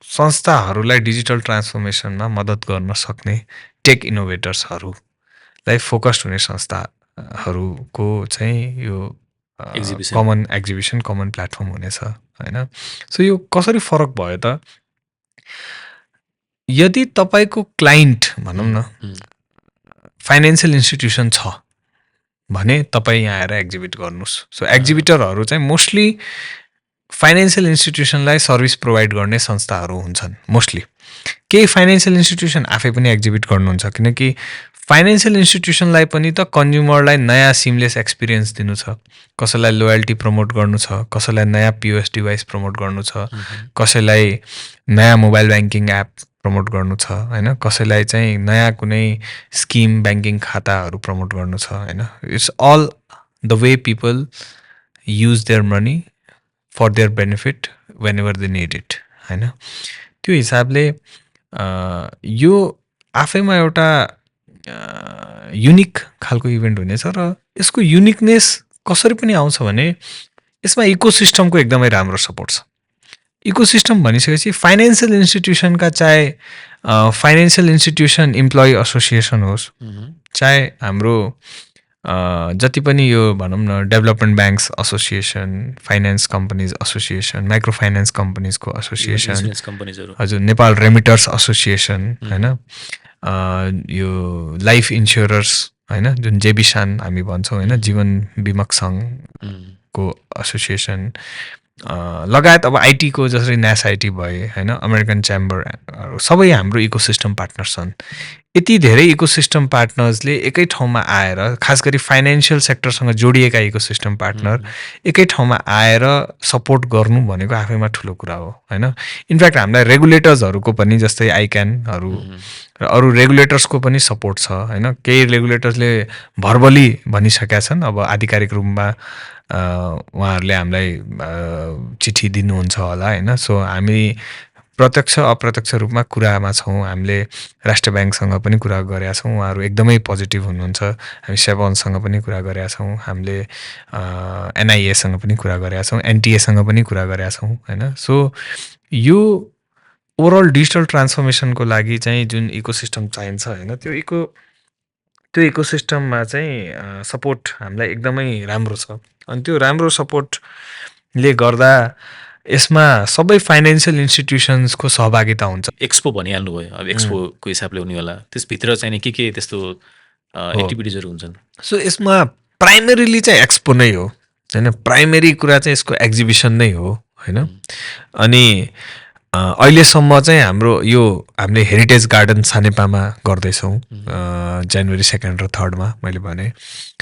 संस्थाहरूलाई डिजिटल ट्रान्सफर्मेसनमा मद्दत गर्न सक्ने टेक इनोभेटर्सहरूलाई फोकस्ड हुने संस्थाहरूको चाहिँ यो कमन एक्जिबिसन, कमन प्लेटफर्म हुनेछ होइन। सो यो कसरी फरक भयो त, यदि तपाईँको क्लाइन्ट भनौँ न फाइनेन्सियल इन्स्टिट्युसन छ भने तपाईँ यहाँ आएर एक्जिबिट गर्नुहोस्। सो एक्जिबिटरहरू चाहिँ मोस्टली फाइनेन्सियल इन्स्टिट्युसनलाई सर्भिस प्रोभाइड गर्ने संस्थाहरू हुन्छन् मोस्टली। केही फाइनेन्सियल इन्स्टिट्युसन आफै पनि एक्जिबिट गर्नुहुन्छ, किनकि फाइनेन्सियल इन्स्टिट्युसनलाई पनि त कन्ज्युमरलाई नयाँ सिमलेस एक्सपिरियन्स दिनु छ, कसैलाई लोयल्टी प्रमोट गर्नु छ, कसैलाई नयाँ POS डिभाइस प्रमोट गर्नु छ, कसैलाई नयाँ मोबाइल ब्याङ्किङ एप प्रमोट गर्नु छ हैन, कसैलाई चाहिँ नयाँ कुनै स्किम ब्याङ्किङ खाताहरू प्रमोट गर्नु छ हैन। It's all the way people use their money for their benefit whenever they need it हैन। त्यो हिसाबले यो आफैमा एउटा युनिक खालको इभेन्ट हुनेछ र यसको युनिकनेस कसरी पनि आउँछ भने यसमा इकोसिस्टमको एकदमै राम्रो सपोर्ट छ। इकोसिस्टम भनिसकेपछि फाइनेन्सियल इन्स्टिट्युसनका चाहे फाइनेन्सियल इन्स्टिट्युसन इम्प्लोइ एसोसिएसन होस्, चाहे हाम्रो जति पनि यो भनौँ न development banks association, finance companies association, micro finance कम्पनीजको एसोसिएसन, इन्सुरेन्स कम्पनीजहरू, हजुर नेपाल रेमिटर्स एसोसिएसन हैन, यो लाइफ इन्स्योरर्स हैन जुन जेबिसान हामी भन्छौँ हैन, जीवन बिमक सङ्घको एसोसिएसन लगायत अब आइटीको जसरी न्यास आइटी भए हैन, अमेरिकन च्याम्बर, सबै हाम्रो इकोसिस्टम पार्टनर्स छन्। यति धेरै इकोसिस्टम पार्टनर्सले एकै ठाउँमा आएर, खास गरी फाइनेन्सियल सेक्टरसँग जोडिएका इकोसिस्टम पार्टनर एकै ठाउँमा आएर सपोर्ट गर्नु भनेको आफैमा ठुलो कुरा हो हैन। इनफ्याक्ट हामीलाई रेगुलेटर्सहरूको पनि जस्तै आइक्यानहरू र अरू रेगुलेटर्सको पनि सपोर्ट छ हैन। केही रेगुलेटर्सले भर्बली भनिसकेका छन्, अब आधिकारिक रूपमा उहाँहरूले हामीलाई चिठी दिनुहुन्छ होला हैन। सो हामी प्रत्यक्ष अप्रत्यक्ष रूपमा कुरामा छौँ। हामीले राष्ट्र ब्याङ्कसँग पनि कुरा गरेका छौँ, उहाँहरू एकदमै पोजिटिभ हुनुहुन्छ। हामी सेभनसँग पनि कुरा गरेका छौँ, हामीले एनआइएसँग पनि कुरा गरेका छौँ, एनटिएसँग पनि कुरा गरेका छौँ हैन। सो यो ओभरअल डिजिटल ट्रान्सफर्मेसनको लागि चाहिँ जुन इकोसिस्टम चाहिन्छ हैन, त्यो इकोसिस्टममा चाहिँ सपोर्ट हामीलाई एकदमै राम्रो छ। अनि त्यो राम्रो सपोर्टले गर्दा यसमा सबै फाइनेन्सियल इन्स्टिट्युसन्सको सहभागिता हुन्छ। एक्सपो भनिहाल्नु भयो, अब एक्सपोको हिसाबले हुने होला, त्यसभित्र चाहिँ के त्यस्तो एक्टिभिटिजहरू हुन्छन्? सो यसमा प्राइमेरीली चाहिँ एक्सपो नै हो हैन, प्राइमेरी कुरा चाहिँ यसको एक्जिबिसन नै हो हैन। अनि अहिलेसम्म चाहिँ हामीले हेरिटेज गार्डन सानेपामा गर्दैछौँ जनवरी 2 र 3 मैले भने।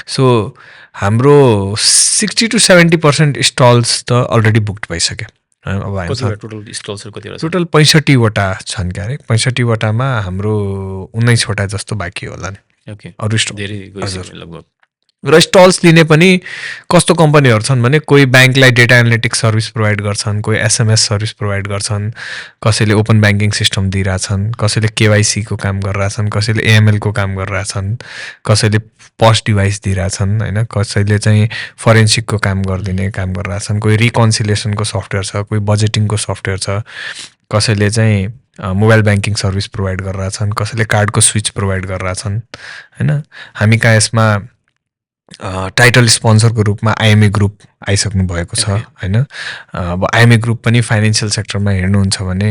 सो हाम्रो 60 to 70% स्टल्स त अलरेडी बुक्ड भइसक्यो। अब टोटल स्टल्सहरू कतिवटा? टोटल 65वटा छन् क्यारे, 65वटामा हाम्रो 19वटा जस्तो बाँकी होला नि। ओके, अरू धेरै लगभग। र स्टल्स लिने पनि कस्तो कम्पनीहरू छन् भने कोही ब्याङ्कलाई डेटा एनालिटिक्स सर्भिस प्रोभाइड गर्छन्, कोही एसएमएस सर्भिस प्रोभाइड गर्छन्, कसैले ओपन ब्याङ्किङ सिस्टम दिइरहेछन्, कसैले केवाइसीको काम गरिरहेछन्, कसैले एएमएलको काम गरिरहेछन्, कसैले पस डिभाइस दिइरहेछन् हैन, कसैले चाहिँ फरेन्सिकको काम गरिरहेछन्, कोही रिकन्सिलेसनको सफ्टवेयर छ, कोही बजेटिङको सफ्टवेयर छ, कसैले चाहिँ मोबाइल ब्याङ्किङ सर्भिस प्रोभाइड गरिरहेछन्, कसैले कार्डको स्विच प्रोभाइड गरिरहेछन् हैन। हामी कहाँ यसमा टाइटल स्पोन्सरको रूपमा आइएमए ग्रुप आइसक्नु भएको छ हैन। अब आइएमए ग्रुप पनि फाइनेन्सियल सेक्टरमा हेर्नुहुन्छ भने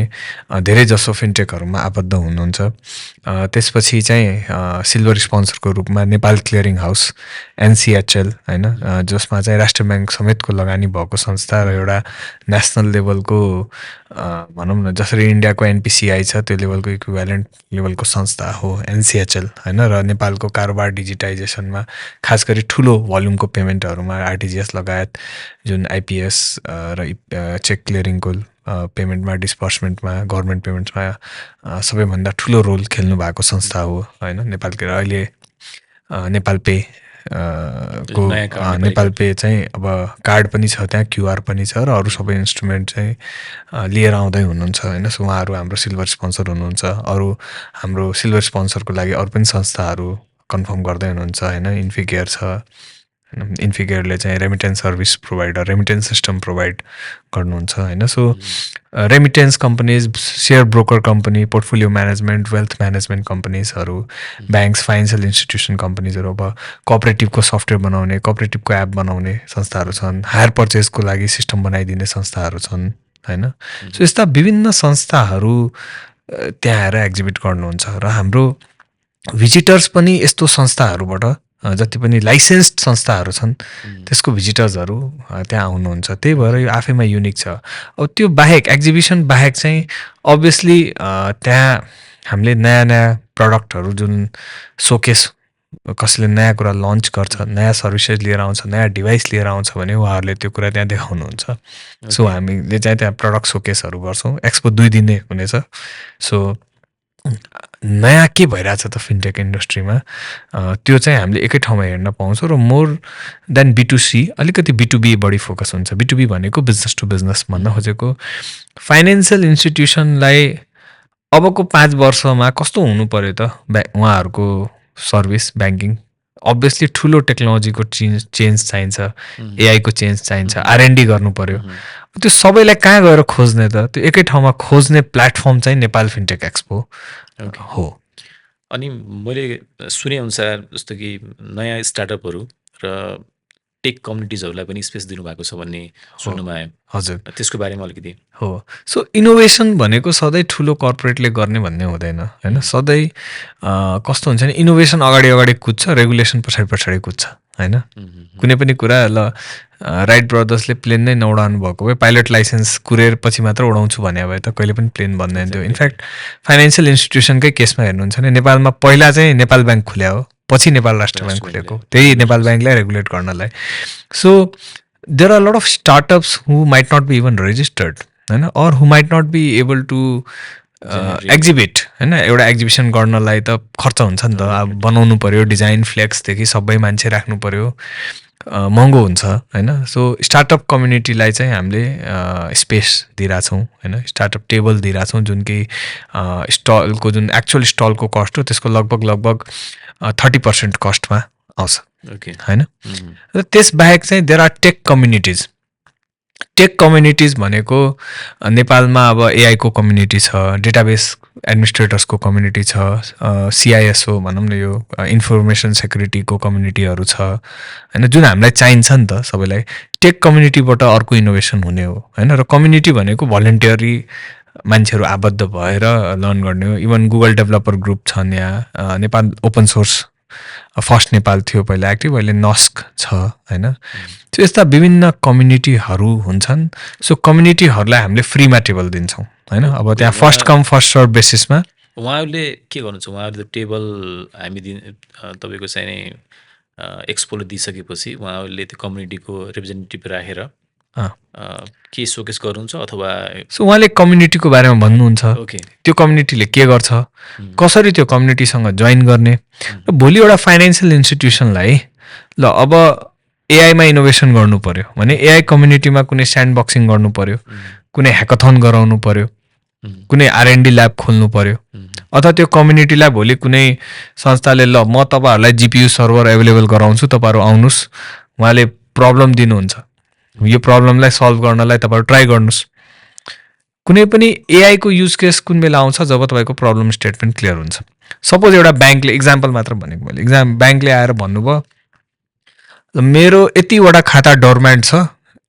धेरै जसो फिनटेकहरूमा आबद्ध हुनुहुन्छ। त्यसपछि चाहिँ सिल्भर स्पोन्सरको रूपमा नेपाल क्लियरिङ हाउस एनसिएचएल हैन, जसमा चाहिँ राष्ट्र ब्याङ्क समेतको लगानी भएको संस्था र एउटा नेसनल लेभलको भनौँ न जसरी इन्डियाको एनपिसिआई छ त्यो लेभलको इक्विभ्यालेन्ट लेभलको संस्था हो एनसिएचएल हैन। र नेपालको कारोबार डिजिटाइजेसनमा खास गरी ठुलो भल्युमको पेमेन्टहरूमा आरटिजिएस लगायत जुन आइपिएस र चेक क्लियरिङको पेमेन्टमा, डिस्पर्समेन्टमा, गभर्मेन्ट पेमेन्ट्समा सबैभन्दा ठुलो रोल खेल्नु भएको संस्था हो हैन। नेपालको अहिले नेपाल पे नेपाल पे चाहिँ अब कार्ड पनि छ, त्यहाँ क्युआर पनि छ र अरू सबै इन्स्ट्रुमेन्ट चाहिँ लिएर आउँदै हुनुहुन्छ हैन। सो उहाँहरू हाम्रो सिल्भर स्पोन्सर हुनुहुन्छ। अरू हाम्रो सिल्भर स्पोन्सरको लागि अरू पनि संस्थाहरू कन्फर्म गर्दै हुनुहुन्छ हैन। इन्फिकेयर छ, इन्फिकेयरले चाहिँ remittance service provider, remittance system provide गर्नुहुन्छ हैन। So remittance companies, share broker company, portfolio management, wealth management कम्पनीजहरू, ब्याङ्क्स, फाइनेन्सियल इन्स्टिट्युसन कम्पनीजहरू, अब कोअपरेटिभको सफ्टवेयर बनाउने, कोअपरेटिभको एप बनाउने संस्थाहरू छन्, हायर पर्चेजको लागि सिस्टम बनाइदिने संस्थाहरू छन् हैन। सो यस्ता विभिन्न संस्थाहरू त्यहाँ आएर एक्जिबिट गर्नुहुन्छ र हाम्रो भिजिटर्स पनि यस्तो संस्थाहरूबाट जति पनि लाइसेन्स्ड संस्थाहरू छन् त्यसको भिजिटर्सहरू त्यहाँ आउनुहुन्छ। त्यही भएर यो आफैमा युनिक छ। अब त्यो बाहेक, एक्जिबिसन बाहेक चाहिँ अभियसली त्यहाँ हामीले नयाँ नयाँ प्रडक्टहरू जुन सोकेस, कसैले नयाँ कुरा लन्च गर्छ, नयाँ सर्भिसेस लिएर आउँछ, नयाँ डिभाइस लिएर आउँछ भने उहाँहरूले त्यो कुरा त्यहाँ देखाउनुहुन्छ। सो हामीले चाहिँ त्यहाँ प्रडक्ट सोकेसहरू गर्छौँ। एक्सपो 2 दिन हुनेछ। सो नयाँ के भइरहेछ त फिनटेक इन्डस्ट्रीमा त्यो चाहिँ हामीले एकै ठाउँमा हेर्न पाउँछौँ र मोर देन B2C अलिकति B2B बढी फोकस हुन्छ। B2B भनेको बिजनेस टु बिजनेस भन्न खोजेको फाइनेन्सियल इन्स्टिट्युसनलाई अबको 5 वर्षमा कस्तो हुनु पर्यो त उहाँहरूको सर्भिस ब्याङ्किङ अभियसली ठुलो टेक्नोलोजीको चेन्ज चाहिन्छ, एआईको चेन्ज चाहिन्छ, R&D गर्नु पर्यो। त्यो सबैलाई कहाँ गएर खोज्ने त? त्यो एकै ठाउँमा खोज्ने प्लेटफर्म चाहिँ नेपाल फिनटेक एक्सपो हो। अनि मैले सुनेअनुसार जस्तो कि नयाँ स्टार्टअपहरू र टेक कम्युनिटिजहरूलाई पनि स्पेस दिनुभएको छ भन्ने सुन्नुमा आयो। हजुर, त्यसको बारेमा अलिकति हो। सो इनोभेसन भनेको सधैँ ठुलो कर्पोरेटले गर्ने भन्ने हुँदैन होइन। सधैँ कस्तो हुन्छ नि, इनोभेसन अगाडि अगाडि कुद्छ, रेगुलेसन पछाडि पछाडि कुद्छ होइन। कुनै पनि कुरा ल राइट ब्रदर्सले प्लेन नै नउडाउनु भएको भए पाइलट लाइसेन्स कुरेर पछि मात्र उडाउँछु भने भए त कहिले पनि प्लेन बन्दैन थियो। इनफ्याक्ट फाइनेन्सियल इन्स्टिट्युसनकै केसमा हेर्नुहुन्छ भने नेपालमा पहिला चाहिँ नेपाल ब्याङ्क खुल्या हो, पछि नेपाल राष्ट्र ब्याङ्क खुलेको, त्यही नेपाल ब्याङ्कलाई रेगुलेट गर्नलाई। So there are lot of startups who might not be even registered होइन, or who might not be able to exhibit होइन। एउटा एक्जिबिसन गर्नलाई त खर्च हुन्छ नि त, अब बनाउनु पऱ्यो, डिजाइन फ्लेक्सदेखि सबै मान्छे राख्नु पऱ्यो, महँगो हुन्छ होइन। सो स्टार्टअप कम्युनिटीलाई चाहिँ हामीले स्पेस दिइरहेछौँ होइन, स्टार्टअप टेबल दिइरहेछौँ, जुन कि स्टलको जुन एक्चुअल स्टलको कस्ट हो त्यसको लगभग 30% कस्टमा आउँछ होइन। र त्यसबाहेक चाहिँ there are tech communities. Tech communities भनेको नेपालमा अब एआईको कम्युनिटी छ, डेटाबेस एडमिनिस्ट्रेटर्सको कम्युनिटी छ, CISO भनौँ न, यो इन्फर्मेसन सेक्युरिटीको कम्युनिटीहरू छ होइन, जुन हामीलाई चाहिन्छ नि त सबैलाई। टेक कम्युनिटीबाट अर्को इनोभेसन हुने हो होइन। र कम्युनिटी भनेको भलन्टियरी मान्छेहरू आबद्ध भएर लर्न गर्ने हो। इभन गुगल डेभलपर ग्रुप छन् यहाँ, Nepal open source first Nepal थियो पहिला एक्टिभ, अहिले नस्क छ होइन। त्यो यस्ता विभिन्न कम्युनिटीहरू हुन्छन्। सो कम्युनिटीहरूलाई हामीले फ्रीमा टेबल दिन्छौँ होइन। अब त्यहाँ फर्स्ट कम फर्स्ट सर्भ बेसिसमा उहाँहरूले के गर्नुहुन्छ, उहाँहरूले त टेबल हामी तपाईँको चाहिँ एक्सपोले दिइसकेपछि उहाँहरूले त्यो कम्युनिटीको रिप्रेजेन्टेटिभ राखेर के सोकेस गर्नुहुन्छ अथवा सो उहाँले कम्युनिटीको बारेमा भन्नुहुन्छ, त्यो कम्युनिटीले के गर्छ, कसरी त्यो कम्युनिटीसँग जोइन गर्ने। र भोलि एउटा फाइनेन्सियल इन्स्टिट्युसनलाई ल अब एआईमा इनोभेसन गर्नु पर्यो भने एआई कम्युनिटीमा कुनै स्यान्ड बक्सिङ गर्नु पर्यो, कुनै ह्याकाथन गराउनु पर्यो, कुनै R&D ल्याब खोल्नु पर्यो, अथवा त्यो कम्युनिटीलाई भोलि कुनै संस्थाले ल म तपाईँहरूलाई GPU सर्भर एभाइलेबल गराउँछु, तपाईँहरू आउनुहोस्, उहाँले प्रब्लम दिनुहुन्छ, यो प्रब्लमलाई सल्भ गर्नलाई तपाईँहरू ट्राई गर्नुहोस्। कुनै पनि एआईको युज केस कुन बेला आउँछ जब तपाईँको प्रब्लम स्टेटमेन्ट क्लियर हुन्छ। सपोज एउटा ब्याङ्कले, एक्जाम्पल मात्र भनेको मैले, ब्याङ्कले आएर भन्नुभयो मेरो यतिवटा खाता डोरम्यान्ट छ,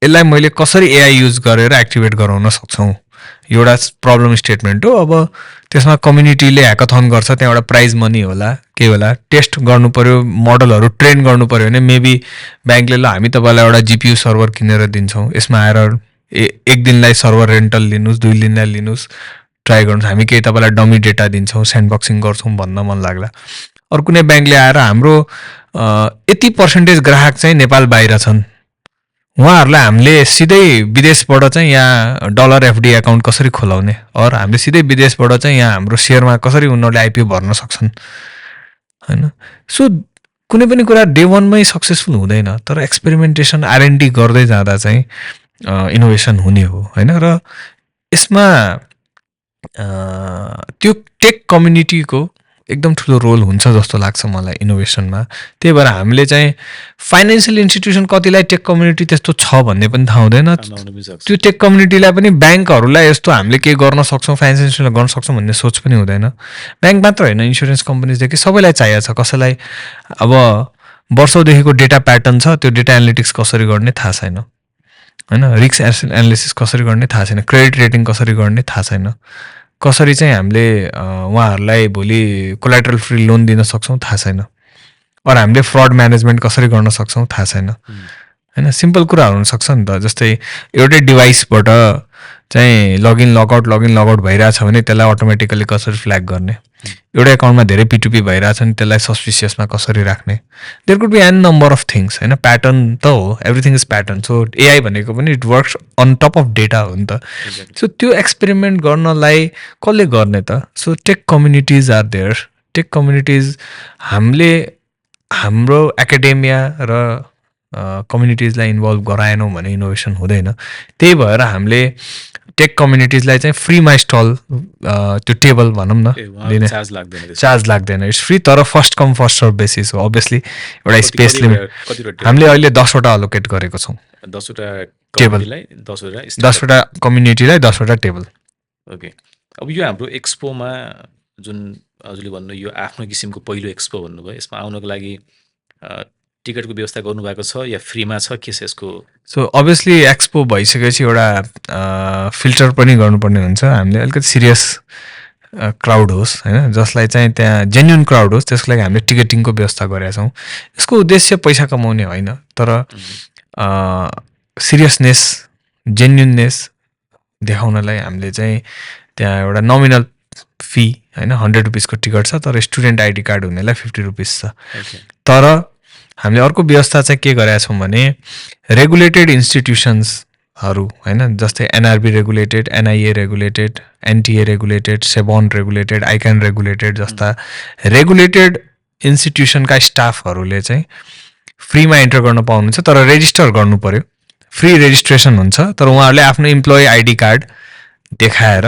यसलाई मैले कसरी एआई युज गरेर एक्टिभेट गराउन सक्छौँ, एउटा प्रब्लम स्टेटमेन्ट हो। अब त्यसमा कम्युनिटीले ह्याकाथन गर्छ, त्यहाँ एउटा प्राइज मनी होला के होला, टेस्ट गर्नु पऱ्यो, मोडलहरू ट्रेन गर्नु पऱ्यो भने मेबी ब्याङ्कले ल हामी तपाईँलाई एउटा GPU सर्भर किनेर दिन्छौँ, यसमा आएर एक दिनलाई सर्भर रेन्टल लिनुहोस्, 2 दिनलाई लिनुहोस्, ट्राई गर्नुहोस्, हामी केही तपाईँलाई डमी डेटा दिन्छौँ, स्यान्ड बक्सिङ गर्छौँ भन्न मन लाग्ला। अरू कुनै ब्याङ्कले आएर हाम्रो यति % ग्राहक चाहिँ नेपाल बाहिर छन्, उहाँहरूलाई हामीले सिधै विदेशबाट चाहिँ यहाँ डलर FD एकाउन्ट कसरी खोलाउने, अर हामीले सिधै विदेशबाट चाहिँ यहाँ हाम्रो सेयरमा कसरी उनीहरूले IPO भर्न सक्छन् होइन। सो कुनै पनि कुरा डे 1 मै सक्सेसफुल हुँदैन, तर एक्सपेरिमेन्टेसन R&D गर्दै जाँदा चाहिँ इनोभेसन हुने हो होइन। र यसमा त्यो टेक कम्युनिटीको एकदम ठुलो रोल हुन्छ जस्तो लाग्छ मलाई इनोभेसनमा। त्यही भएर हामीले चाहिँ फाइनेन्सियल इन्स्टिट्युसन कतिलाई टेक कम्युनिटी त्यस्तो छ भन्ने पनि थाहा हुँदैन। त्यो टेक कम्युनिटीलाई पनि ब्याङ्कहरूलाई यस्तो हामीले के गर्न सक्छौँ, फाइनेन्सियल इन्स्टिट्युसन गर्न सक्छौँ भन्ने सोच पनि हुँदैन। ब्याङ्क मात्र होइन, इन्सुरेन्स कम्पनीजदेखि सबैलाई चाहिएको छ। कसैलाई अब वर्षौँदेखिको डेटा प्याटर्न छ, त्यो डेटा एनालिटिक्स कसरी गर्ने थाहा छैन होइन, रिस्क एनालिसिस कसरी गर्ने थाहा छैन, क्रेडिट रेटिङ कसरी गर्ने थाहा छैन, कसरी चाहिँ हामीले उहाँहरूलाई भोलि कोलाट्रल फ्री लोन दिन सक्छौँ थाहा छैन, अरू हामीले फ्रड म्यानेजमेन्ट कसरी गर्न सक्छौँ थाहा छैन होइन सिम्पल कुराहरू हुनसक्छ नि त। जस्तै एउटै डिभाइसबाट चाहिँ लगइन लगआउट भइरहेछ भने त्यसलाई अटोमेटिकली कसरी फ्ल्याग गर्ने, एउटै एकाउन्टमा धेरै P2P भइरहेछ भने त्यसलाई सस्पिसियसमा कसरी राख्ने, there could be an number of things होइन। प्याटर्न त हो, everything is pattern. So AI भनेको पनि it works on top of data हो नि त। सो त्यो एक्सपेरिमेन्ट गर्नलाई कसले गर्ने त? So tech communities are there. Tech communities हामीले हाम्रो एकाडेमिया र कम्युनिटिजलाई इन्भल्भ गराएनौँ भने इनोभेसन हुँदैन। त्यही भएर हामीले टेक कम्युनिटिजलाई चाहिँ फ्रीमा स्टल त्यो टेबल भनौँ न दिने, चार्ज लाग्दैन, इट्स फ्री। तर first come first serve basis हो। अभियसली एउटा स्पेस लिमिट हामीले अहिले 10वटा अलोकेट गरेको छौँ। 10वटा कम्युनिटीलाई 10वटा टेबल। ओके, अब यो हाम्रो एक्सपोमा जुन हजुरले भन्नु यो आफ्नो किसिमको पहिलो एक्सपो भन्नुभयो, यसमा आउनको लागि टिकटको व्यवस्था गर्नुभएको छ या फ्रीमा छ, के छ यसको? सो अभियसली एक्सपो भइसकेपछि एउटा फिल्टर पनि गर्नुपर्ने हुन्छ। हामीले अलिकति सिरियस क्राउड होस् होइन, जसलाई चाहिँ त्यहाँ जेन्युन क्राउड होस्, त्यसको लागि हामीले टिकटिङको व्यवस्था गरेका छौँ। यसको उद्देश्य पैसा कमाउने होइन, तर सिरियसनेस जेन्युननेस देखाउनलाई हामीले चाहिँ त्यहाँ एउटा नोमिनल फी होइन 100 रुपिसको टिकट छ, तर स्टुडेन्ट आइडी कार्ड हुनेलाई 50 रुपिस छ। तर हामीले अर्को व्यवस्था चाहिँ के गरेका छौँ भने रेगुलेटेड इन्स्टिट्युसन्सहरू होइन, जस्तै NRB regulated, NIA regulated, NTA regulated, seven regulated, icon regulated जस्ता रेगुलेटेड इन्स्टिट्युसनका स्टाफहरूले चाहिँ फ्रीमा इन्टर गर्न पाउनुहुन्छ। तर रेजिस्टर गर्नु पर्यो, फ्री रेजिस्ट्रेसन हुन्छ। तर उहाँहरूले आफ्नो इम्प्लोइ आइडी कार्ड देखाएर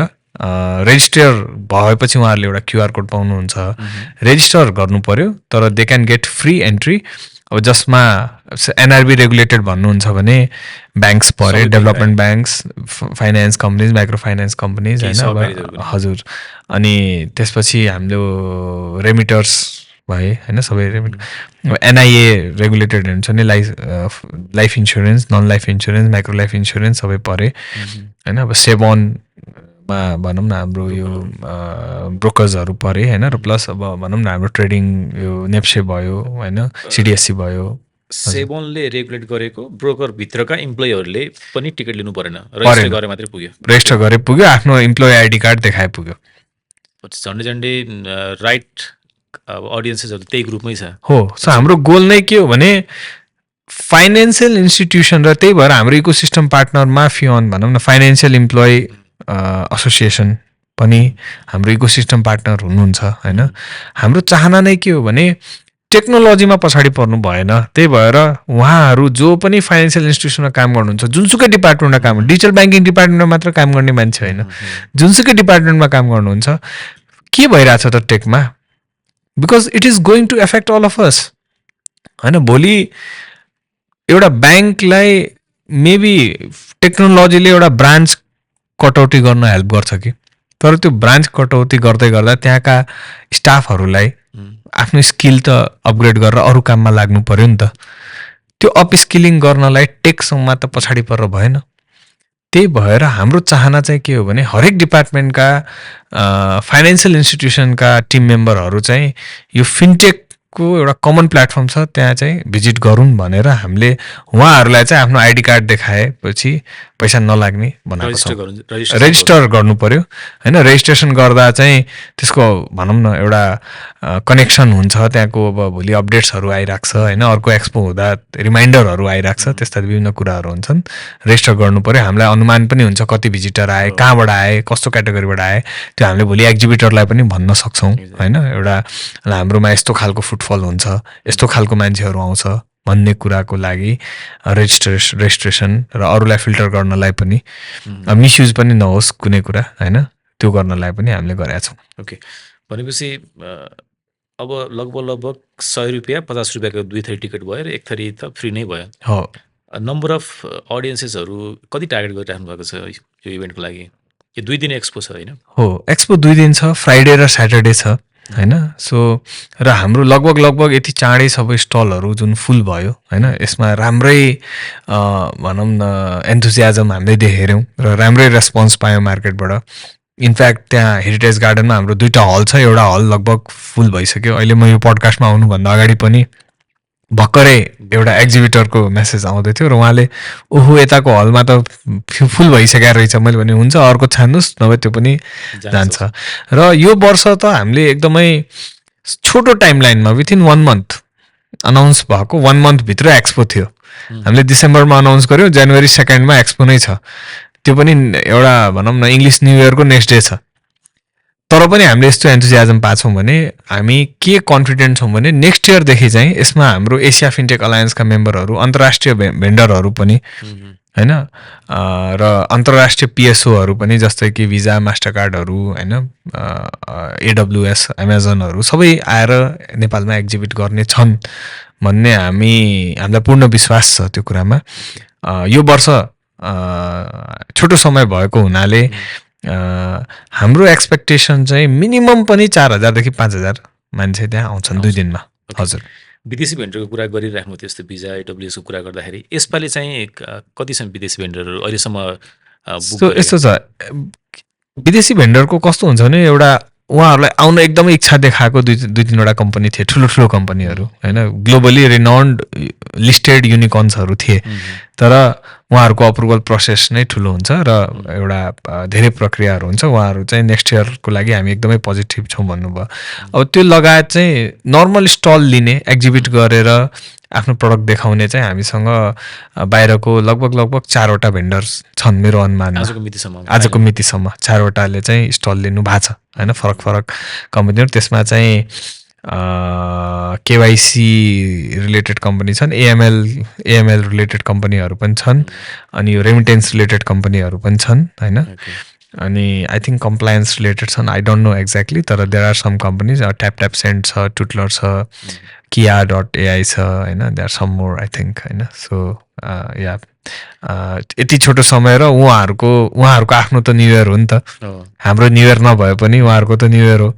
रेजिस्टर भएपछि उहाँहरूले एउटा QR कोड पाउनुहुन्छ, रेजिस्टर गर्नु पर्यो। तर they can get free entry. अब जसमा NRB रेगुलेटेड भन्नुहुन्छ भने ब्याङ्क्स परे, development banks, finance companies, micro finance companies होइन, हजुर। अनि त्यसपछि हाम्रो रेमिटर्स भए होइन, सबै NIA रेगुलेटेड हुन्छ नि, life insurance, non life insurance, micro life insurance सबै परे होइन। अब सेबनमा भनौँ न हाम्रो यो ब्रोकर्सहरू परे होइन, र प्लस अब भनौँ न हाम्रो ट्रेडिङ यो नेप्से भयो होइन, CDSC भयो। सेबनले रेगुलेट गरेको ब्रोकर भित्रका इम्प्लोइहरूले पनि टिकट लिनु परेन, रेजिस्टर गरे मात्रै पुग्यो, रेजिस्टर गरे पुग्यो, आफ्नो इम्प्लोइ आइडी कार्ड देखाए पुग्यो। झन्डै राइट अडियन्सेसहरू त्यही ग्रुपमै छ हो। सो हाम्रो गोल नै के हो भने फाइनेन्सियल इन्स्टिट्युसन, र त्यही भएर हाम्रो इकोसिस्टम पार्टनरमा फियोन भनौँ न फाइनेन्सियल इम्प्लोइ एसोसिएसन पनि हाम्रो इकोसिस्टम पार्टनर हुनुहुन्छ होइन। हाम्रो चाहना नै के हो भने टेक्नोलोजीमा पछाडि पर्नु भएन। त्यही भएर उहाँहरू जो पनि फाइनेन्सियल इन्स्टिट्युसनमा काम गर्नुहुन्छ, जुनसुकै डिपार्टमेन्टमा काम, डिजिटल ब्याङ्किङ डिपार्टमेन्टमा मात्र काम गर्ने मान्छे होइन, जुनसुकै डिपार्टमेन्टमा काम गर्नुहुन्छ, के भइरहेछ त टेकमा, because it is going to affect all of us होइन। भोलि एउटा ब्याङ्कलाई मेबी टेक्नोलोजीले एउटा ब्रान्च कटौती गर्न हेल्प गर्छ कि, तर त्यो ब्रान्च कटौती गर्दै गर्दा त्यहाँका स्टाफहरूलाई आफ्नो स्किल त अपग्रेड गरेर अरू काममा लाग्नु पर्यो नि त। त्यो अपस्किलिङ गर्नलाई टेकसम्ममा त पछाडि परेर भएन। त्यही भएर हाम्रो चाहना चाहिँ के हो भने हरेक डिपार्टमेन्टका फाइनेन्सियल इन्स्टिट्युसनका टिम मेम्बरहरू चाहिँ यो फिनटेकको एउटा कमन प्लेटफर्म छ त्यहाँ चाहिँ भिजिट गरून् भनेर हामीले उहाँहरूलाई चाहिँ आफ्नो आइडी कार्ड देखाएपछि पैसा नलाग्ने बनाएको छ। रेजिस्टर गर्नु पर्यो होइन। रेजिस्ट्रेसन गर्दा चाहिँ त्यसको भनौँ न एउटा कनेक्सन हुन्छ, त्यहाँको अब भोलि अपडेट्सहरू आइरहेको छ होइन, अर्को एक्सपो हुँदा रिमाइन्डरहरू आइरहेको छ, त्यस्ता विभिन्न कुराहरू हुन्छन्। रेजिस्टर गर्नु पर्यो, हामीलाई अनुमान पनि हुन्छ कति भिजिटर आए, कहाँबाट आए, कस्तो क्याटेगोरीबाट आए, त्यो हामीले भोलि एक्जिबिटरलाई पनि भन्न सक्छौँ होइन। एउटा हाम्रोमा यस्तो खालको फुटफल हुन्छ, यस्तो खालको मान्छेहरू आउँछ भन्ने कुराको लागि रेजिस्ट्रेसन र अरूलाई फिल्टर गर्नलाई पनि मिसयुज पनि नहोस् कुनै कुरा होइन, त्यो गर्नलाई पनि हामीले गरेका छौँ। ओके, भनेपछि अब लगभग 100 रुपियाँ 50 रुपियाँको 2 थरी टिकट भयो र 1 थरी त फ्री नै भयो। हो, नम्बर अफ अडियन्सेसहरू कति टार्गेट गरिराख्नु भएको छ यो इभेन्टको लागि? यो 2 दिन एक्सपो छ होइन? हो, एक्सपो 2 दिन छ, फ्राइडे र स्याटरडे छ होइन। सो र हाम्रो लगभग यति चाँडै सबै स्टलहरू जुन फुल भयो होइन, यसमा राम्रै भनौँ न एन्थुजियाजम हामीले देखेऱ्यौँ र राम्रै रेस्पोन्स पायौँ मार्केटबाट। इनफ्याक्ट त्यहाँ हेरिटेज गार्डनमा हाम्रो 2टा हल छ, एउटा हल लगभग फुल भइसक्यो। अहिले म यो पडकास्टमा आउनुभन्दा अगाडि पनि भर्खरै एउटा एक्जिबिटरको मेसेज आउँदै थियो र उहाँले ओहो यताको हलमा त फुल भइसकेको रहेछ। मैले भने हुन्छ अर्को छान्नुहोस्, नभए त्यो पनि जान्छ। र यो वर्ष त हामीले एकदमै छोटो टाइमलाइनमा विथिन 1 मन्थ अनाउन्स भएको 1 मन्थभित्र एक्सपो थियो। हामीले डिसेम्बरमा अनाउन्स गऱ्यौँ, जनवरी 2मा एक्सपो नै छ। त्यो पनि एउटा भनौँ न इङ्ग्लिस न्यु इयरको नेक्स्ट डे छ। तर पनि हामीले यस्तो एन्थुजियाजम पाछौँ भने हामी के कन्फिडेन्ट छौँ भने नेक्स्ट इयरदेखि चाहिँ यसमा हाम्रो एसिया फिनटेक अलायन्सका मेम्बरहरू, अन्तर्राष्ट्रिय भेन्डरहरू पनि होइन, र अन्तर्राष्ट्रिय पिएसओहरू पनि जस्तै कि भिजा, मास्टरकार्डहरू होइन, AWS, एमाजोनहरू सबै आएर नेपालमा एक्जिबिट गर्ने छन् भन्ने हामीलाई पूर्ण विश्वास छ त्यो कुरामा। यो वर्ष छोटो समय भएको हुनाले हाम्रो एक्सपेक्टेसन चाहिँ मिनिमम पनि 4000 देखि 5000 मान्छे त्यहाँ आउँछन् 2 दिनमा। हजुर, विदेशी भेन्डरको कुरा गरिराख्नु थियो, जस्तो भिजा, AWS को कुरा गर्दाखेरि यसपालि चाहिँ कति छन् विदेशी भेन्डरहरू अहिलेसम्म बुक? यस्तो छ, विदेशी भेन्डरको कस्तो हुन्छ भने एउटा उहाँहरूलाई आउन एकदमै इच्छा देखाएको 2-3वटा कम्पनी थिए, ठुलो कम्पनीहरू होइन, ग्लोबली रिनाउन्ड लिस्टेड युनिकर्न्सहरू थिए। तर उहाँहरूको अप्रुभल प्रोसेस नै ठुलो हुन्छ र एउटा धेरै प्रक्रियाहरू हुन्छ। उहाँहरू चाहिँ नेक्स्ट इयरको लागि हामी एकदमै पोजिटिभ छौँ भन्नुभयो। अब त्यो लगायत चाहिँ नर्मल स्टल लिने, एक्जिबिट गरेर आफ्नो प्रडक्ट देखाउने चाहिँ हामीसँग बाहिरको लगभग 4वटा भेन्डर्स छन् मेरो अनुमानमा। आजको मितिसम्म 4वटाले चाहिँ स्टल लिनु भएको छ होइन, फरक कम्पनीहरू। त्यसमा चाहिँ KYC रिलेटेड कम्पनी छन्, AML रिलेटेड कम्पनीहरू पनि छन्, अनि यो रेमिटेन्स रिलेटेड कम्पनीहरू पनि छन् होइन, अनि आई थिङ्क कम्प्लायन्स रिलेटेड छन्, आई डोन्ट नो एक्ज्याक्टली। तर there are some companies, tap send छ, टुटलर छ, Kia.ai छ होइन, there are some more I think होइन। सो या यति छोटो समय र उहाँहरूको आफ्नो त न्यु इयर हो नि त, हाम्रो न्यु इयर नभए पनि उहाँहरूको त न्यु इयर हो।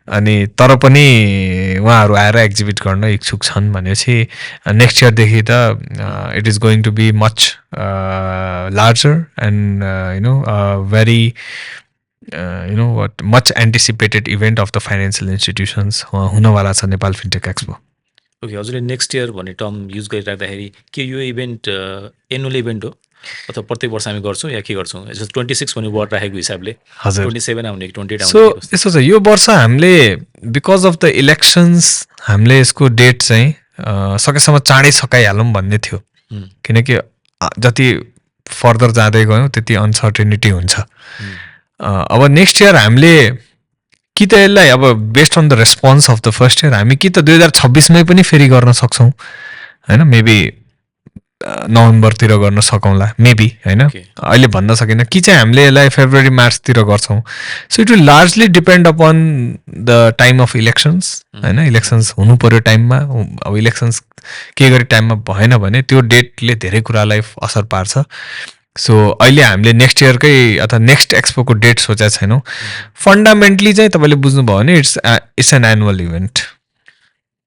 अनि तर पनि उहाँहरू आएर एक्जिबिट गर्न इच्छुक छन् भनेपछि नेक्स्ट इयरदेखि त it is going to be much larger and very much anticipated event of the financial institutions हुनवाला छ नेपाल फिनटेक एक्सपो। ओके, हजुरले नेक्स्ट इयर भन्ने टर्म युज गरिराख्दाखेरि के यो इभेन्ट एनुअल इभेन्ट हो अथवा प्रत्येक वर्ष हामी गर्छौँ या के गर्छौँ? 26 भन्ने वर्ड राखेको हिसाबले 27 आउने कि 28 आउने? सो यस्तो छ, यो वर्ष हामीले बिकज अफ द इलेक्सन्स हामीले यसको डेट चाहिँ सकेसम्म चाँडै सकाइहालौँ भन्ने थियो, किनकि जति फर्दर जाँदै गयौँ त्यति अनसर्टेनिटी हुन्छ। अब नेक्स्ट इयर हामीले कि त यसलाई अब based on the response of the first year हामी कि त 2026मै पनि फेरि गर्न सक्छौँ होइन, मेबी नोभेम्बरतिर गर्न सकौँला मेबी होइन, अहिले भन्न सकिनँ, कि चाहिँ हामीले यसलाई फेब्रुअरी मार्चतिर गर्छौँ। So it will largely depend upon the time of elections होइन, इलेक्सन्स हुनु पऱ्यो टाइममा। अब इलेक्सन्स के गरी टाइममा भएन भने त्यो डेटले धेरै कुरालाई असर पार्छ। सो अहिले हामीले नेक्स्ट इयरकै अथवा नेक्स्ट एक्सपोको डेट सोचेको छैनौँ। फन्डामेन्टली चाहिँ तपाईँले बुझ्नुभयो भने it's an annual event.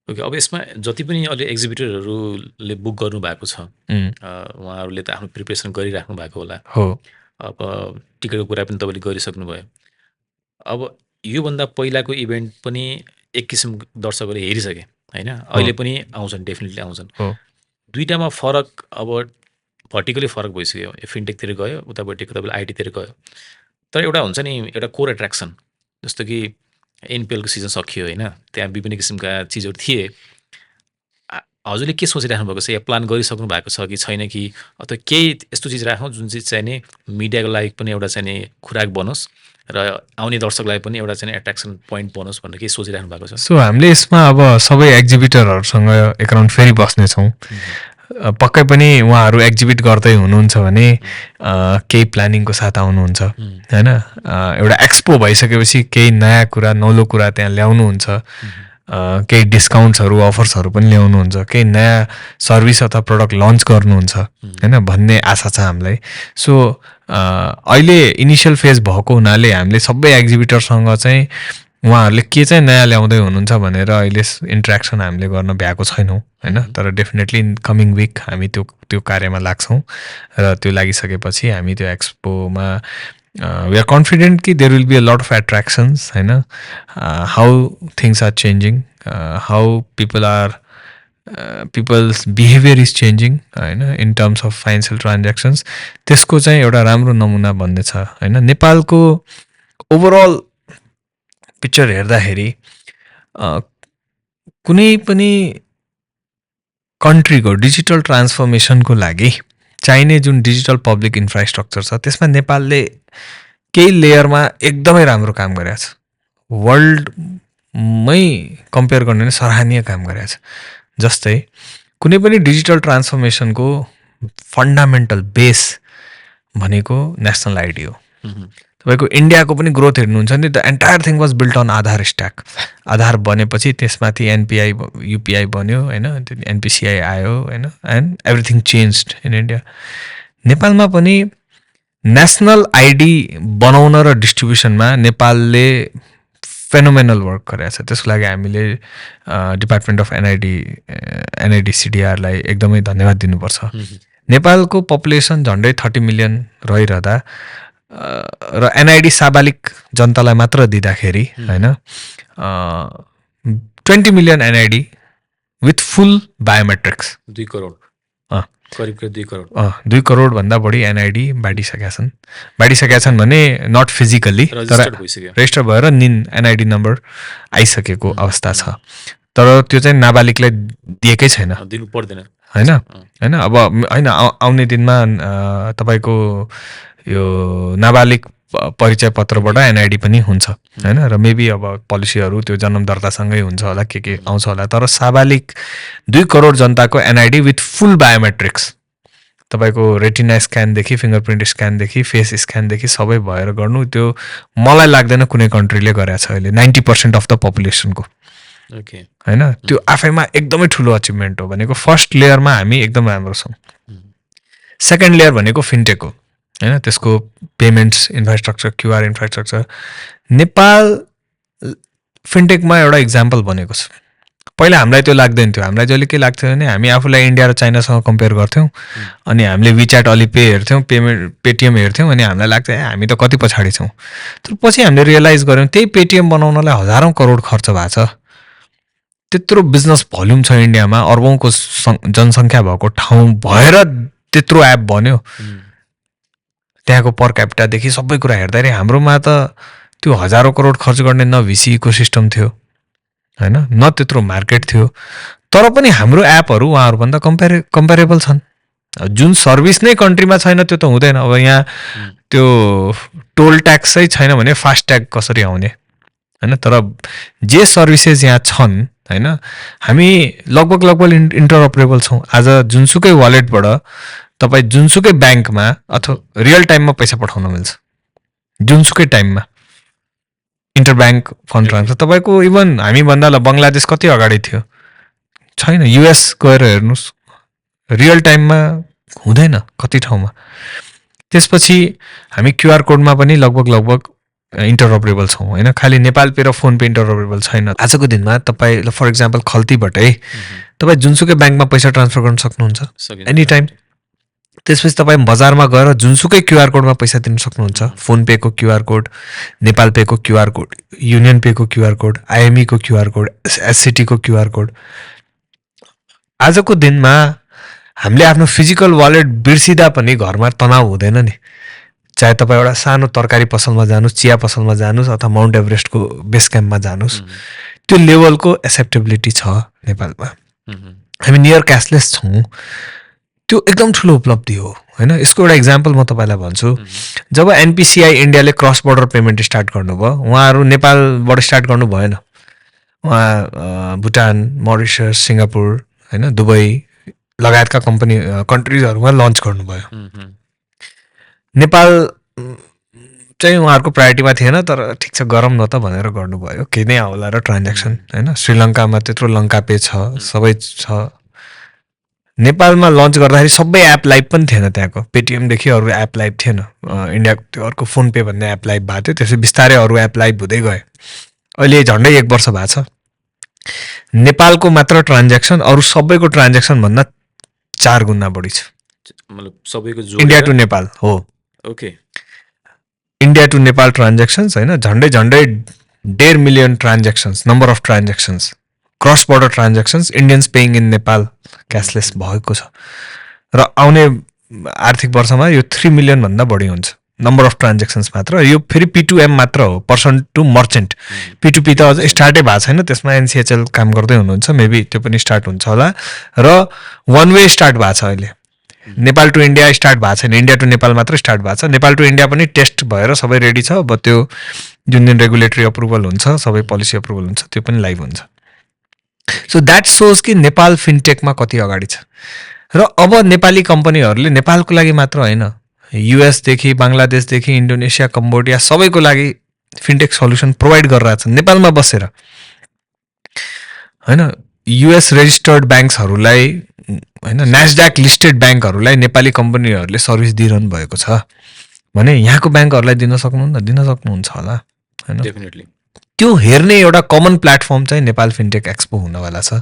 Okay, अब यसमा जति पनि अहिले एक्जिबिटरहरूले बुक गर्नु भएको छ उहाँहरूले त आफ्नो प्रिपरेसन गरिराख्नु भएको होला हो। अब टिकटको कुरा पनि तपाईँले गरिसक्नुभयो। अब योभन्दा पहिलाको इभेन्ट पनि एक किसिम दर्शकहरूले हेरिसके होइन, अहिले पनि आउँछन्, डेफिनेटली आउँछन्। दुईटामा फरक अब भर्टिकली फरक भइसक्यो, फिनटेकतिर गयो, उतापट्टिको तपाईँले आइटीतिर गयो। तर एउटा हुन्छ नि एउटा कोर एट्र्याक्सन, जस्तो कि एनपिएलको सिजन सकियो होइन, त्यहाँ विभिन्न किसिमका चिजहरू थिए। हजुरले के सोचिराख्नु भएको छ या प्लान गरिसक्नु भएको छ कि छैन, कि अथवा केही यस्तो चिज राखौँ जुन चिज चाहिँ नि मिडियाको लागि पनि एउटा चाहिँ नि खुराक बनोस् र आउने दर्शकलाई पनि एउटा चाहिँ एट्र्याक्सन पोइन्ट बनोस् भनेर केही सोचिराख्नु भएको छ? सो हामीले यसमा अब सबै एक्जिबिटरहरूसँग एकराउन्ड फेरि बस्नेछौँ। पक्कै पनि उहाँहरू एक्जिबिट गर्दै हुनुहुन्छ भने केही प्लानिङको साथ आउनुहुन्छ होइन। एउटा एक्सपो भइसकेपछि केही नयाँ कुरा, नौलो कुरा त्यहाँ ल्याउनुहुन्छ, केही डिस्काउन्ट्सहरू, अफर्सहरू पनि ल्याउनुहुन्छ, केही नयाँ सर्भिस अथवा प्रडक्ट लन्च गर्नुहुन्छ होइन भन्ने आशा छ हामीलाई। सो अहिले इनिसियल फेज भएको हुनाले हामीले सबै एक्जिबिटरसँग चाहिँ उहाँहरूले के चाहिँ नयाँ ल्याउँदै हुनुहुन्छ भनेर अहिले इन्ट्रेक्सन हामीले गर्न भ्याएको छैनौँ होइन। तर डेफिनेटली कमिङ विक हामी त्यो कार्यमा लाग्छौँ र त्यो लागिसकेपछि हामी त्यो एक्सपोमा वी आर कन्फिडेन्ट कि there will be a lot of attractions होइन, how things are changing, how people are people's behaviour is changing होइन in terms of financial transactions त्यसको चाहिँ एउटा राम्रो नमुना भन्ने छ होइन नेपालको ओभरअल पिक्चर हेर्दाखेरि कुनै पनि कन्ट्रीको डिजिटल ट्रान्सफर्मेसनको लागि चाहिने जुन डिजिटल पब्लिक इन्फ्रास्ट्रक्चर छ त्यसमा नेपालले केही लेयरमा एकदमै राम्रो काम गरेको छ वर्ल्डमै कम्पेयर गर्ने भने सराहनीय काम गरेको छ जस्तै कुनै पनि डिजिटल ट्रान्सफर्मेसनको फन्डामेन्टल बेस भनेको नेसनल आइडी हो तपाईँको इन्डियाको पनि ग्रोथ हेर्नुहुन्छ नि the entire thing was built on Aadhaar stack Aadhaar बनेपछि त्यसमाथि एनपिआई युपिआई बन्यो होइन एनपिसिआई आयो होइन and everything changed in India नेपालमा पनि नेसनल आइडी बनाउन र डिस्ट्रिब्युसनमा नेपालले फेनोमेनल वर्क गरेको छ त्यसको लागि हामीले डिपार्टमेन्ट अफ एनआइडी-सिडिआरलाई एकदमै धन्यवाद दिनुपर्छ नेपालको पपुलेसन झन्डै 30 मिलियन रहिरहँदा र एनआइडी साबालिक जनतालाई मात्र दिँदाखेरि होइन 20 million NID with full biometrics 2 crore करिब 2 करोड 2 करोडभन्दा बढी एनआइडी बाँडिसकेका छन् भने नट फिजिकल्ली तर रेजिस्टर भएर एनआइडी नम्बर आइसकेको अवस्था छ तर त्यो चाहिँ नाबालिगलाई दिएकै छैन दिनु पर्दैन होइन अब होइन आउने दिनमा तपाईँको यो नाबालिग परिचय पत्रबाट एनआइडी पनि हुन्छ होइन र मेबी अब पोलिसीहरू त्यो जन्म दर्तासँगै हुन्छ होला के आउँछ होला तर साबालिग 2 करोड जनताको एनआइडी विथ फुल बायोमेट्रिक्स तपाईँको रेटिना स्क्यानदेखि फिङ्गरप्रिन्ट स्क्यानदेखि फेस स्क्यानदेखि सबै भएर गर्नु त्यो मलाई लाग्दैन कुनै कन्ट्रीले गरेको छ अहिले 90% अफ द पपुलेसनको होइन त्यो आफैमा एकदमै ठुलो अचिभमेन्ट हो भनेको फर्स्ट लेयरमा हामी एकदम राम्रो छौँ सेकेन्ड लेयर भनेको फिनटेक हो होइन त्यसको payments infrastructure QR infrastructure Nepal फिनटेकमा एउटा इक्जाम्पल बनेको छ पहिला हामीलाई त्यो लाग्दैन थियो हामीलाई जहिले के लाग्थ्यो भने हामी आफूलाई इन्डिया र चाइनासँग कम्पेयर गर्थ्यौँ अनि हामीले विच्याट अलिपे हेर्थ्यौँ पेटिएम हेर्थ्यौँ अनि हामीलाई लाग्थ्यो हामी त कति पछाडि छौँ तर पछि हामीले रियलाइज गऱ्यौँ त्यही पेटिएम बनाउनलाई हजारौँ करोड खर्च भएको छ त्यत्रो बिजनेस भोल्युम छ इन्डियामा अर्बौँको जनसङ्ख्या भएको ठाउँ भएर त्यत्रो एप बन्यो त्यहाँको पर क्यापिटादेखि सबै कुरा हेर्दाखेरि हाम्रोमा त त्यो हजारौँ करोड खर्च गर्ने न भिसी इकोसिस्टम थियो होइन न त्यत्रो मार्केट थियो तर पनि हाम्रो एपहरू उहाँहरूभन्दा कम्पेरेबल छन् जुन सर्भिस नै कन्ट्रीमा छैन त्यो त हुँदैन अब यहाँ त्यो टोल ट्याक्सै छैन भने फास्ट्याग कसरी आउने होइन तर जे सर्भिसेस यहाँ छन् होइन हामी लगभग इन्टरअपरेबल छौँ आज जुनसुकै वालेटबाट तपाईँ जुनसुकै ब्याङ्कमा अथवा रियल टाइममा पैसा पठाउन मिल्छ जुनसुकै टाइममा इन्टरब्याङ्क फन्ड ट्रान्सफर तपाईँको इभन हामीभन्दा बङ्गलादेश कति अगाडि थियो छैन युएस गएर हेर्नुहोस् रियल टाइममा हुँदैन कति ठाउँमा त्यसपछि हामी क्युआर कोडमा पनि लगभग इन्टरअपरेबल छौँ होइन खालि नेपाल पे र फोन पे इन्टरअपरेबल छैन आजको दिनमा तपाईँ फर इक्जाम्पल खल्तीबाटै तपाईँ जुनसुकै ब्याङ्कमा पैसा ट्रान्सफर गर्न सक्नुहुन्छ एनी टाइम त्यसपछि तपाईँ बजारमा गएर जुनसुकै क्युआर कोडमा पैसा दिन सक्नुहुन्छ फोन पेको क्युआर कोड नेपाल पेको क्युआर कोड युनियन पेको क्युआर कोड आइएमईको क्युआर कोड एससिटीको क्युआर कोड आजको दिनमा हामीले आफ्नो फिजिकल वालेट बिर्सिँदा पनि घरमा तनाव हुँदैन नि चाहे तपाईँ एउटा सानो तरकारी पसलमा जानुहोस् चिया पसलमा जानुहोस् अथवा माउन्ट एभरेस्टको बेस क्याम्पमा जानुहोस् त्यो लेभलको एक्सेप्टेबिलिटी छ नेपालमा हामी नियर क्यासलेस छौँ त्यो एकदम ठुलो उपलब्धि हो होइन यसको एउटा इक्जाम्पल म तपाईँलाई भन्छु जब एनपिसिआई इन्डियाले क्रस बोर्डर पेमेन्ट स्टार्ट गर्नुभयो उहाँहरू नेपालबाट स्टार्ट गर्नु भएन उहाँ भुटान मरिसस सिङ्गापुर होइन दुबई लगायतका कन्ट्रिजहरूमा लन्च गर्नुभयो नेपाल चाहिँ उहाँहरूको प्रायोरिटीमा थिएन तर ठिक छ गरौँ न त भनेर गर्नुभयो केही नै आउला र ट्रान्ज्याक्सन होइन श्रीलङ्कामा त्यत्रो लङ्का पे छ सबै छ नेपालमा लन्च गर्दाखेरि सबै एप लाइभ पनि थिएन त्यहाँको पेटिएमदेखि अरू एप लाइभ थिएन इन्डियाको त्यो अर्को फोन पे भन्ने एप लाइभ भएको थियो त्यसपछि बिस्तारै अरू एप लाइभ हुँदै गयो अहिले झन्डै 1 वर्ष भएको छ नेपालको मात्र ट्रान्ज्याक्सन अरू सबैको ट्रान्ज्याक्सनभन्दा 4 गुणा बढी छ मतलब सबैको इन्डिया टु नेपाल हो okay India to Nepal transactions होइन झन्डै 1.5 million transactions number of transactions cross border transactions Indians paying in Nepal cashless भएको छ र आउने आर्थिक वर्षमा यो 3 मिलियन भन्दा बढी हुन्छ नम्बर अफ ट्रान्ज्याक्सन्स मात्र। यो फेरि P2M मात्र हो, पर्सन टु मर्चेन्ट। P2P त अझ स्टार्टै भएको छैन, त्यसमा NCHL काम गर्दै हुनुहुन्छ, मेबी त्यो पनि स्टार्ट हुन्छ होला। र वान वे स्टार्ट भएको छ अहिले, नेपाल टु इन्डिया स्टार्ट भएको छैन, इन्डिया टु नेपाल मात्र स्टार्ट भएको छ। नेपाल टु इन्डिया पनि टेस्ट भएर सबै रेडी छ। अब त्यो जुन दिन रेगुलेटरी अप्रुभल हुन्छ, सबै पोलिसी अप्रुभल हुन्छ, त्यो पनि लाइभ हुन्छ। सो द्याट सोज कि नेपाल फिनटेकमा कति अगाडि छ। र अब नेपाली कम्पनीहरूले नेपालको लागि मात्र होइन, युएसदेखि बङ्गलादेशदेखि इन्डोनेसिया कम्बोडिया सबैको लागि फिनटेक सल्युसन प्रोभाइड गरिरहेछन् नेपालमा बसेर होइन। युएस रेजिस्टर्ड ब्याङ्क्सहरूलाई होइन, न्यासड्याक लिस्टेड ब्याङ्कहरूलाई नेपाली कम्पनीहरूले सर्भिस दिइरहनु भएको छ भने यहाँको ब्याङ्कहरूलाई दिन सक्नुहुन्छ होला होइन। डेफिनेटली त्यो हेर्ने एउटा कमन प्लेटफर्म चाहिँ नेपाल फिनटेक एक्सपो हुनवाला छ।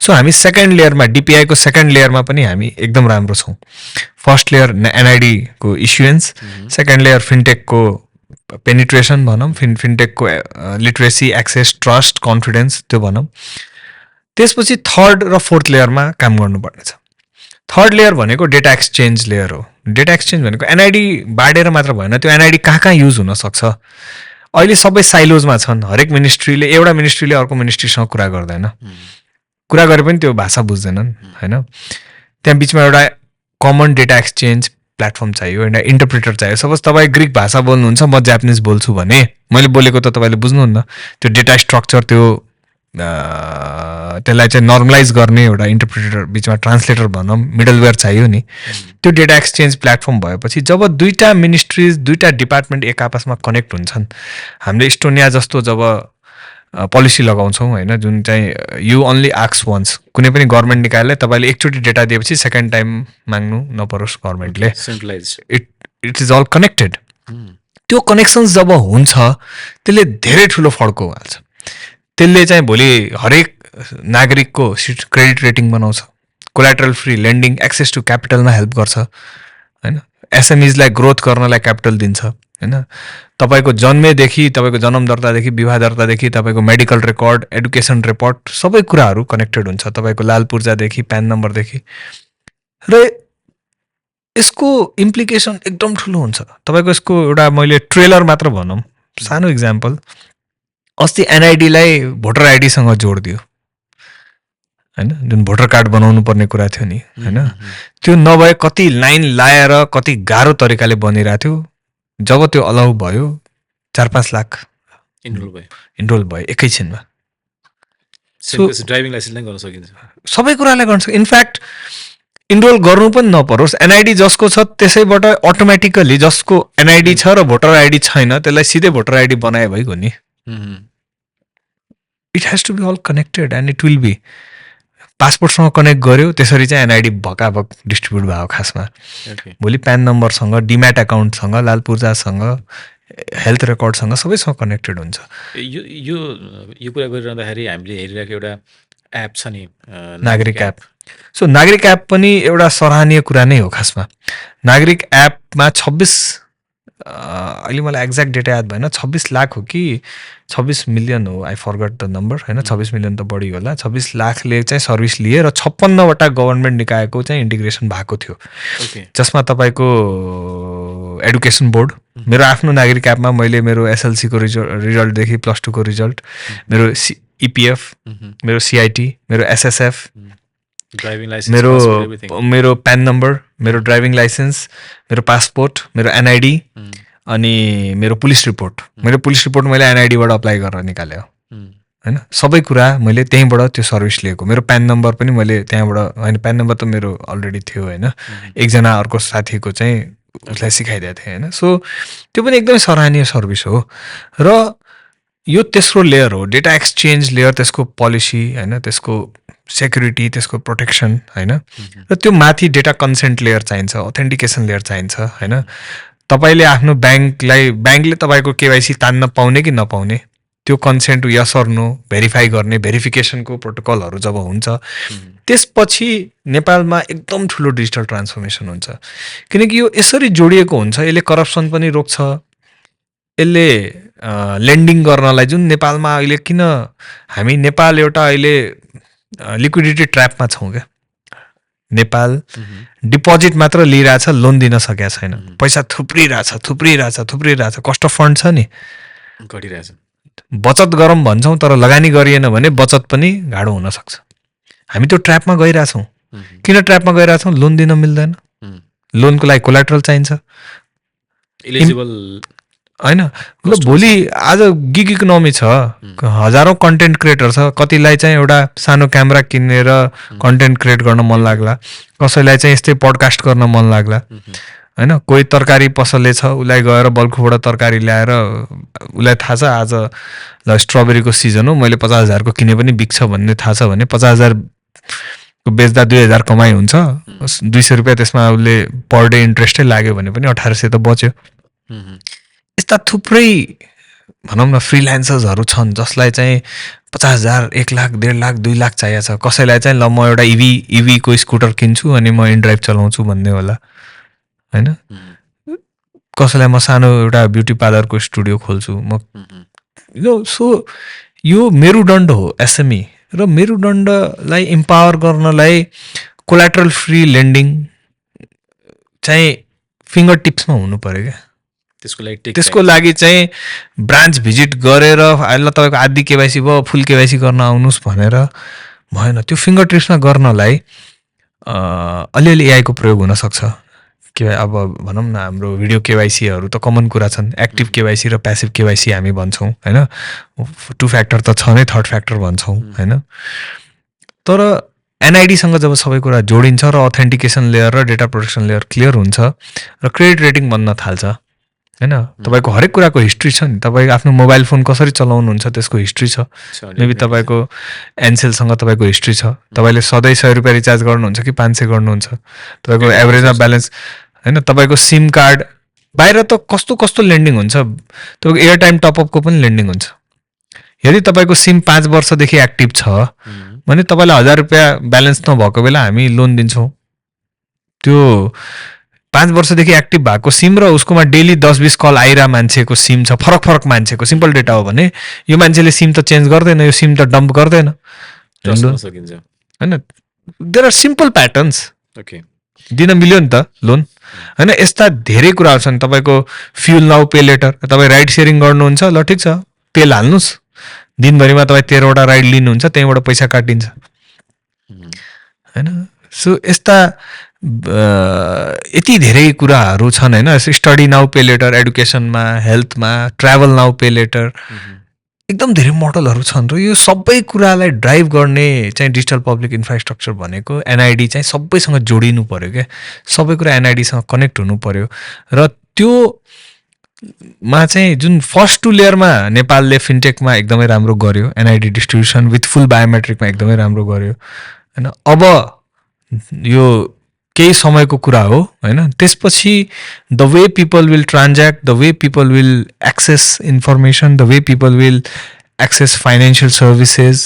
सो हामी सेकेन्ड लेयरमा, डिपिआईको सेकेन्ड लेयरमा पनि हामी एकदम राम्रो छौँ। फर्स्ट लेयर NID को इस्युएन्स, सेकेन्ड लेयर फिनटेकको पेनिट्रेसन भनौँ, फिनटेकको लिटरेसी, एक्सेस, ट्रस्ट, कन्फिडेन्स त्यो भनौँ। त्यसपछि थर्ड र फोर्थ लेयरमा काम गर्नुपर्ने छ। थर्ड लेयर भनेको डेटा एक्सचेन्ज लेयर हो। डेटा एक्सचेन्ज भनेको NID बाँडेर मात्र भएन, त्यो NID कहाँ युज हुनसक्छ। अहिले सबै साइलोजमा छन्, हरेक मिनिस्ट्रीले, एउटा मिनिस्ट्रीले अर्को मिनिस्ट्रीसँग कुरा गर्दैन, कुरा गरे पनि त्यो भाषा बुझ्दैनन् होइन। त्यहाँ बिचमा एउटा कमन डेटा एक्सचेन्ज प्लेटफर्म चाहियो, एउटा इन्टरप्रिटर चाहियो। सपोज तपाईँ ग्रिक भाषा बोल्नुहुन्छ, म जापानिज बोल्छु भने मैले बोलेको त तपाईँले बुझ्नुहुन्न। त्यो डेटा स्ट्रक्चर, त्यो त्यसलाई चाहिँ नर्मलाइज गर्ने एउटा इन्टरप्रिटर, बिचमा ट्रान्सलेटर भनौँ, मिडलवेयर चाहियो नि। त्यो डेटा एक्सचेन्ज प्लेटफर्म भएपछि जब दुईवटा मिनिस्ट्रिज, दुईवटा डिपार्टमेन्ट एक आपसमा कनेक्ट हुन्छन्, हामीले इस्टोनिया जस्तो जब पोलिसी लगाउँछौँ होइन, जुन चाहिँ यु ओन्ली आस्क वन्स, कुनै पनि गभर्मेन्ट निकायले तपाईँले एकचोटि डेटा दिएपछि सेकेन्ड टाइम माग्नु नपरोस् गभर्मेन्टले, इट इज अल कनेक्टेड। त्यो कनेक्सन्स जब हुन्छ त्यसले धेरै ठुलो फड्को हाल्छ। त्यसले चाहिँ भोलि हरेक नागरिकको क्रेडिट रेटिङ बनाउँछ, collateral free lending, access to क्यापिटलमा हेल्प गर्छ होइन। एसएमइजलाई ग्रोथ गर्नलाई क्यापिटल दिन्छ होइन। तपाईँको जन्मेदेखि, तपाईँको जन्म दर्तादेखि, विवाह दर्तादेखि, तपाईँको मेडिकल रेकर्ड, एडुकेसन रिपोर्ट, सबै कुराहरू कनेक्टेड हुन्छ, तपाईँको लाल पूर्जादेखि, प्यान नम्बरदेखि। र यसको इम्प्लिकेसन एकदम ठुलो हुन्छ। तपाईँको यसको एउटा मैले ट्रेलर मात्र भनौँ, सानो इक्जाम्पल, अस्ति NID-लाई भोटर आइडीसँग जोडिदियो होइन, जुन भोटर कार्ड बनाउनु पर्ने कुरा थियो नि होइन, त्यो नभए कति लाइन लाएर कति गाह्रो तरिकाले बनिरहेको थियो। जब त्यो अलाउ भयो 4-5 लाख इनरोल भयो एकैछिनमा। ड्राइभिङ लाइसेन्स नै गर्न सकिन्छ, सबै कुरालाई गर्न सकिन्छ। इनफ्याक्ट इनरोल गर्नु पनि नपरोस्, NID जसको छ त्यसैबाट अटोमेटिकली, जसको NID छ र भोटर आइडी छैन त्यसलाई सिधै भोटर आइडी बनाए भइगयो नि। It has to be all connected and it will be. पासपोर्टसँग कनेक्ट गर्यो, त्यसरी चाहिँ NID भकाभक डिस्ट्रिब्युट भयो खासमा। भोलि प्यान नम्बरसँग, डिम्याट एकाउन्टसँग, लाल पूर्जासँग, हेल्थ रेकर्डसँग सबैसँग कनेक्टेड हुन्छ। यो कुरा गरिरहँदाखेरि हामीले हेरिरहेको एउटा एप छ नि, नागरिक एप। सो नागरिक एप पनि एउटा सराहनीय कुरा नै हो खासमा। नागरिक एपमा 26, अहिले मलाई एक्ज्याक्ट डेटा याद भएन, 26 लाख हो कि 26 मिलियन हो, आई फरगट द नम्बर होइन, 26 मिलियन त बढी होला। 26 लाखले चाहिँ सर्भिस लिए र 56वटा गभर्मेन्ट निकायको चाहिँ इन्टिग्रेसन भएको थियो, जसमा तपाईँको एडुकेसन बोर्ड, मेरो आफ्नो नागरिक एपमा मैले मेरो SLC को रिजल्टदेखि +2 को रिजल्ट, मेरो EPF, मेरो CIT, मेरो SSF, मेरो प्यान नम्बर, मेरो ड्राइभिङ लाइसेन्स, मेरो पासपोर्ट, मेरो NID अनि मेरो पुलिस रिपोर्ट। मेरो पुलिस रिपोर्ट मैले NID-बाट अप्लाई गरेर निकालेँ होइन। सबै कुरा मैले त्यहीँबाट त्यो सर्भिस लिएको। मेरो प्यान नम्बर पनि मैले त्यहाँबाट, होइन प्यान नम्बर त मेरो अलरेडी थियो होइन, एकजना अर्को साथीको चाहिँ उसलाई सिकाइदिएको थिएँ होइन। सो त्यो पनि एकदमै सराहनीय सर्भिस हो। र यो तेस्रो लेयर हो, डेटा एक्सचेन्ज लेयर, त्यसको पोलिसी होइन, त्यसको सेक्युरिटी, त्यसको प्रोटेक्सन होइन। र त्यो माथि डेटा कन्सेन्ट लेयर चाहिन्छ, अथेन्टिकेसन लेयर चाहिन्छ होइन। तपाईँले आफ्नो ब्याङ्कले तपाईँको KYC तान्न पाउने कि नपाउने, त्यो consent yes or no verify गर्ने भेरिफिकेसनको प्रोटोकलहरू जब हुन्छ, त्यसपछि नेपालमा एकदम ठुलो डिजिटल ट्रान्सफर्मेसन हुन्छ। किनकि यो यसरी जोडिएको हुन्छ, यसले करप्सन पनि रोक्छ, यसले लेन्डिङ गर्नलाई जुन नेपालमा अहिले किन हामी नेपाल एउटा अहिले लिक्विडिटी ट्र्यापमा छौँ क्या नेपाल डिपोजिट मात्र लिइरहेछ लोन दिन सकेको छैन पैसा थुप्रिरहेछ कस्ट अफ फन्ड छ नि घटिरहेछ बचत गरौँ भन्छौँ तर लगानी गरिएन भने बचत पनि गाह्रो हुनसक्छ हामी त्यो ट्र्यापमा गइरहेछौँ किन ट्र्यापमा गइरहेछौँ लोन दिन मिल्दैन लोनको लागि कोलाट्रल चाहिन्छ इलिजिबल होइन ल भोलि आज गिग इकोनोमी छ हजारौँ कन्टेन्ट क्रिएटर छ कतिलाई चाहिँ एउटा सानो क्यामेरा किनेर कन्टेन्ट क्रिएट गर्न मन लाग्ला कसैलाई चाहिँ यस्तै पडकास्ट गर्न मन लाग्ला होइन कोही तरकारी पसलले छ उसलाई गएर बल्खुबाट तरकारी ल्याएर उसलाई थाहा छ आज ल स्ट्रबेरीको सिजन हो मैले 50,000 को किने पनि बिक्छ भन्ने थाहा छ भने 50,000 को बेच्दा 2,000 कमाइ हुन्छ 200 रुपियाँ त्यसमा उसले पर डे इन्ट्रेस्टै लाग्यो भने पनि 1800 त बच्यो यस्ता थुप्रै भनौँ न फ्रिल्यान्सर्सहरू छन् जसलाई चाहिँ 50,000 1 लाख 1.5 लाख 2 लाख चाहिएको छ कसैलाई चाहिँ ल म एउटा इभीको स्कुटर किन्छु अनि म इनड्राइभ चलाउँछु भन्ने होला होइन कसैलाई म सानो एउटा ब्युटी पार्लरको स्टुडियो खोल्छु म सो यो मेरुदण्ड हो एसएमई र मेरुदण्डलाई इम्पावर गर्नलाई कोलाट्रल फ्री लेन्डिङ चाहिँ फिङ्गर टिप्समा हुनु पर्यो क्या त्यसको लागि चाहिँ ब्रान्च भिजिट गरेर अहिले तपाईँको आदि केवाइसी भयो फुल केवाइसी गर्न आउनुहोस् भनेर भएन त्यो फिङ्गर टिप्समा गर्नलाई अलिअलि एआईको प्रयोग हुनसक्छ के अब भनौँ न हाम्रो भिडियो केवाइसीहरू त कमन कुरा छन् एक्टिभ केवाइसी र प्यासिभ केवाइसी हामी भन्छौँ होइन 2 फ्याक्टर त छ नै 3rd फ्याक्टर भन्छौँ होइन तर एनआइडीसँग जब सबै कुरा जोडिन्छ र अथेन्टिकेसन लेयर र डेटा प्रोटेक्सन लेयर क्लियर हुन्छ र क्रेडिट रेटिङ बन्न थाल्छ होइन तपाईँको हरेक कुराको हिस्ट्री छ नि तपाईँको आफ्नो मोबाइल फोन कसरी चलाउनुहुन्छ त्यसको हिस्ट्री छ मेबी तपाईँको एनसेलसँग तपाईँको हिस्ट्री छ तपाईँले सधैँ 100 रुपियाँ रिचार्ज गर्नुहुन्छ कि 500 गर्नुहुन्छ तपाईँको एभरेजमा ब्यालेन्स होइन तपाईँको सिम कार्ड बाहिर त कस्तो कस्तो लेन्डिङ हुन्छ तपाईँको एयरटाइम टपअपको पनि लेन्डिङ हुन्छ यदि तपाईँको सिम 5 वर्षदेखि एक्टिभ छ भने तपाईँलाई 1000 रुपियाँ ब्यालेन्स नभएको बेला हामी लोन दिन्छौँ त्यो 5 वर्षदेखि एक्टिभ भएको सिम र उसकोमा डेली 10-20 कल आइरह मान्छेको सिम छ फरक मान्छेको सिम्पल डेटा हो भने यो मान्छेले सिम त चेन्ज गर्दैन यो सिम त डम्प गर्दैन होइन देयर आर सिम्पल प्याटर्न्स दिन मिल्यो नि त लोन होइन यस्ता धेरै कुराहरू छन् तपाईँको फ्युल नाउ पे लेटर तपाईँ राइड सेयरिङ गर्नुहुन्छ ल ठिक छ तेल हाल्नुहोस् दिनभरिमा तपाईँ 13वटा राइड लिनुहुन्छ त्यहीँबाट पैसा काटिन्छ होइन सो यस्ता यति धेरै कुराहरू छन् होइन स्टडी नाउ पे लेटर एडुकेसनमा हेल्थमा ट्राभल नाउ पे लेटर एकदम धेरै मोडलहरू छन् र यो सबै कुरालाई ड्राइभ गर्ने चाहिँ डिजिटल पब्लिक इन्फ्रास्ट्रक्चर भनेको एनआइडी चाहिँ सबैसँग जोडिनु पर्यो क्या सबै कुरा एनआइडीसँग कनेक्ट हुनु पर्यो र त्यो मा चाहिँ जुन फर्स्ट 2 लेयरमा नेपालले फिनटेकमा एकदमै राम्रो गर्यो एनआइडी डिस्ट्रिब्युसन विथ फुल बायोमेट्रिकमा एकदमै राम्रो गर्यो होइन अब यो केही समयको कुरा हो होइन त्यसपछि the way people will transact the way people will access information the way people will access financial services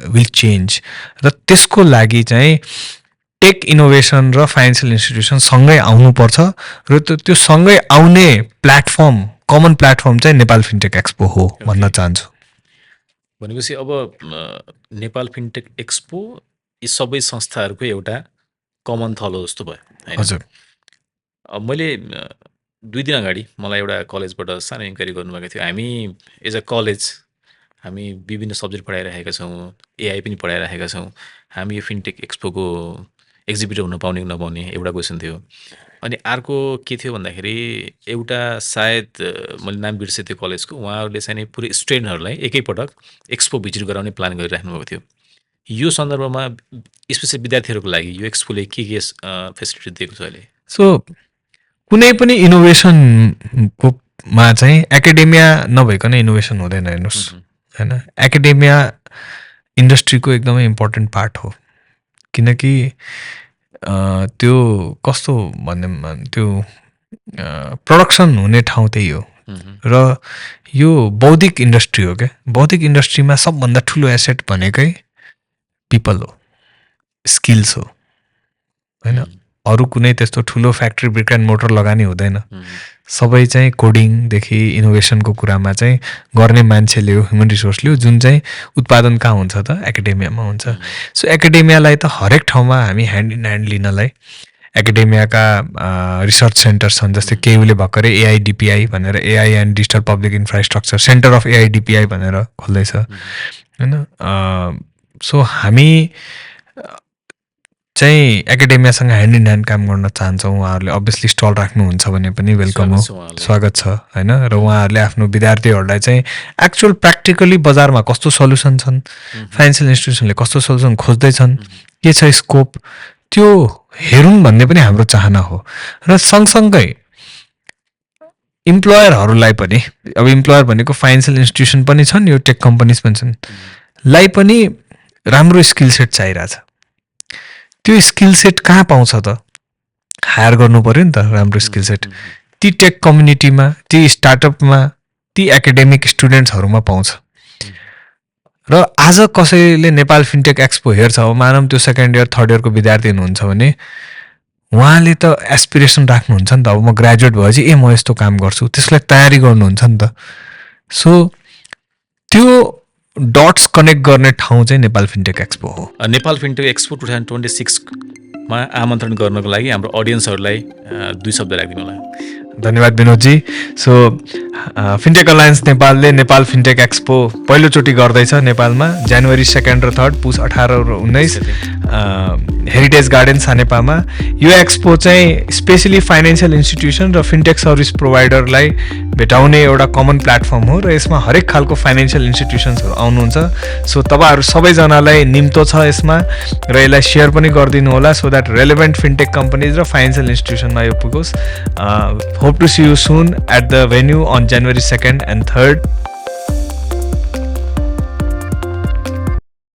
will change र त्यसको लागि चाहिँ टेक इनोभेसन र फाइनेन्सियल इन्स्टिट्युसन सँगै आउनुपर्छ र त्यो सँगै आउने प्लेटफर्म कमन प्लेटफर्म चाहिँ नेपाल फिनटेक एक्सपो हो भन्न चाहन्छु भनेपछि अब नेपाल फिनटेक एक्सपो यी सबै संस्थाहरूको एउटा कमन थलो जस्तो भयो हजुर मैले 2 दिन अगाडि मलाई एउटा कलेजबाट सानो इन्क्वायरी गर्नुभएको थियो हामी एज अ कलेज हामी विभिन्न सब्जेक्ट पढाइरहेका छौँ एआई पनि पढाइरहेका छौँ हामी यो फिनटेक एक्सपोको एक्जिबिटर हुन पाउने कि नपाउने एउटा क्वेसन थियो अनि अर्को के थियो भन्दाखेरि एउटा सायद मैले नाम बिर्सेँ त्यो कलेजको उहाँहरूले चाहिँ नि पुरै स्टुडेन्टहरूलाई एकैपटक एक्सपो भिजिट गराउने प्लान गरिराख्नु भएको थियो यो सन्दर्भमा स्पेसली विद्यार्थीहरूको लागि यो एक्सपोले के फेसिलिटी दिएको छ अहिले सो कुनै पनि इनोभेसनको मा चाहिँ एकाडेमिया नभइकन इनोभेसन हुँदैन हेर्नुहोस् होइन एकाडेमिया इन्डस्ट्रीको एकदमै इम्पोर्टेन्ट पार्ट हो किनकि त्यो कस्तो भन्ने त्यो प्रोडक्सन हुने ठाउँ त्यही हो र यो बौद्धिक इन्डस्ट्री हो क्या बौद्धिक इन्डस्ट्रीमा सबभन्दा ठुलो एसेट भनेकै पिपल हो स्किल्स हो होइन अरू कुनै त्यस्तो ठुलो फ्याक्ट्री ब्रिक एन्ड मोटर लगानी हुँदैन सबै चाहिँ कोडिङदेखि इनोभेसनको कुरामा चाहिँ गर्ने मान्छेले हो, ह्युमन रिसोर्सले हो, जुन चाहिँ उत्पादन कहाँ हुन्छ त एकाडेमियामा हुन्छ। सो एकाडेमियालाई त हरेक ठाउँमा हामी ह्यान्ड इन ह्यान्ड लिनलाई एकाडेमियाका रिसर्च सेन्टर छन्, जस्तै केयुले भर्खरै एआइडिपिआई भनेर AI and digital public infrastructure centre of AIDPI भनेर खोल्दैछ होइन। सो हामी चाहिँ एकाडेमियासँग ह्यान्ड इन ह्यान्ड काम गर्न चाहन्छौँ। उहाँहरूले अभियसली स्टल राख्नुहुन्छ भने पनि वेलकम हो, स्वागत छ होइन। र उहाँहरूले आफ्नो विद्यार्थीहरूलाई चाहिँ एक्चुअल प्र्याक्टिकली बजारमा कस्तो सल्युसन छन्, फाइनेन्सियल इन्स्टिट्युसनले कस्तो सल्युसन खोज्दैछन्, के छ स्कोप, त्यो हेरौँ भन्ने पनि हाम्रो चाहना हो। र सँगसँगै इम्प्लोयरहरूलाई पनि, अब इम्प्लोयर भनेको फाइनेन्सियल इन्स्टिट्युसन पनि छन्, यो टेक कम्पनीज पनि छन्, लाई पनि राम्रो स्किल सेट चाहिरहेछ। त्यो स्किल सेट कहाँ पाउँछ त? हायर गर्नु पऱ्यो नि त राम्रो स्किल सेट। ती टेक कम्युनिटीमा, ती स्टार्टअपमा, ती एकाडेमिक स्टुडेन्ट्सहरूमा पाउँछ। र आज कसैले नेपाल फिनटेक एक्सपो हेर्छ, अब मानौँ त्यो सेकेन्ड इयर थर्ड इयरको विद्यार्थी हुनुहुन्छ भने उहाँले त एस्पिरेसन राख्नुहुन्छ नि त, अब म ग्रेजुएट भएपछि म यस्तो काम गर्छु, त्यसलाई तयारी गर्नुहुन्छ नि त। सो त्यो डट्स कनेक्ट गर्ने ठाउँ चाहिँ नेपाल फिनटेक एक्सपो हो। नेपाल फिनटेक एक्सपो 2026 मा आमन्त्रण गर्नको लागि हाम्रो अडियन्सहरूलाई 2 शब्द राखिदिनु होला। धन्यवाद विनोदजी। सो फिनटेक अलायन्स नेपालले नेपाल फिनटेक एक्सपो पहिलोचोटि गर्दैछ नेपालमा, जनवरी 2 र 3 पुस 18 र 19 हेरिटेज गार्डन सानेपामा। यो एक्सपो चाहिँ स्पेसली फाइनेन्सियल इन्स्टिट्युसन र फिनटेक सर्भिस प्रोभाइडरलाई भेटाउने एउटा कमन प्लेटफर्म हो, र यसमा हरेक खालको फाइनेन्सियल इन्स्टिट्युसन्सहरू आउनुहुन्छ। सो तपाईँहरू सबैजनालाई निम्तो छ यसमा, र यसलाई सेयर पनि गरिदिनु होला, so that relevant fintech companies र फाइनेन्सियल इन्स्टिट्युसनमा यो पुगोस्। Hope to see you soon at the venue on January 2nd and 3rd.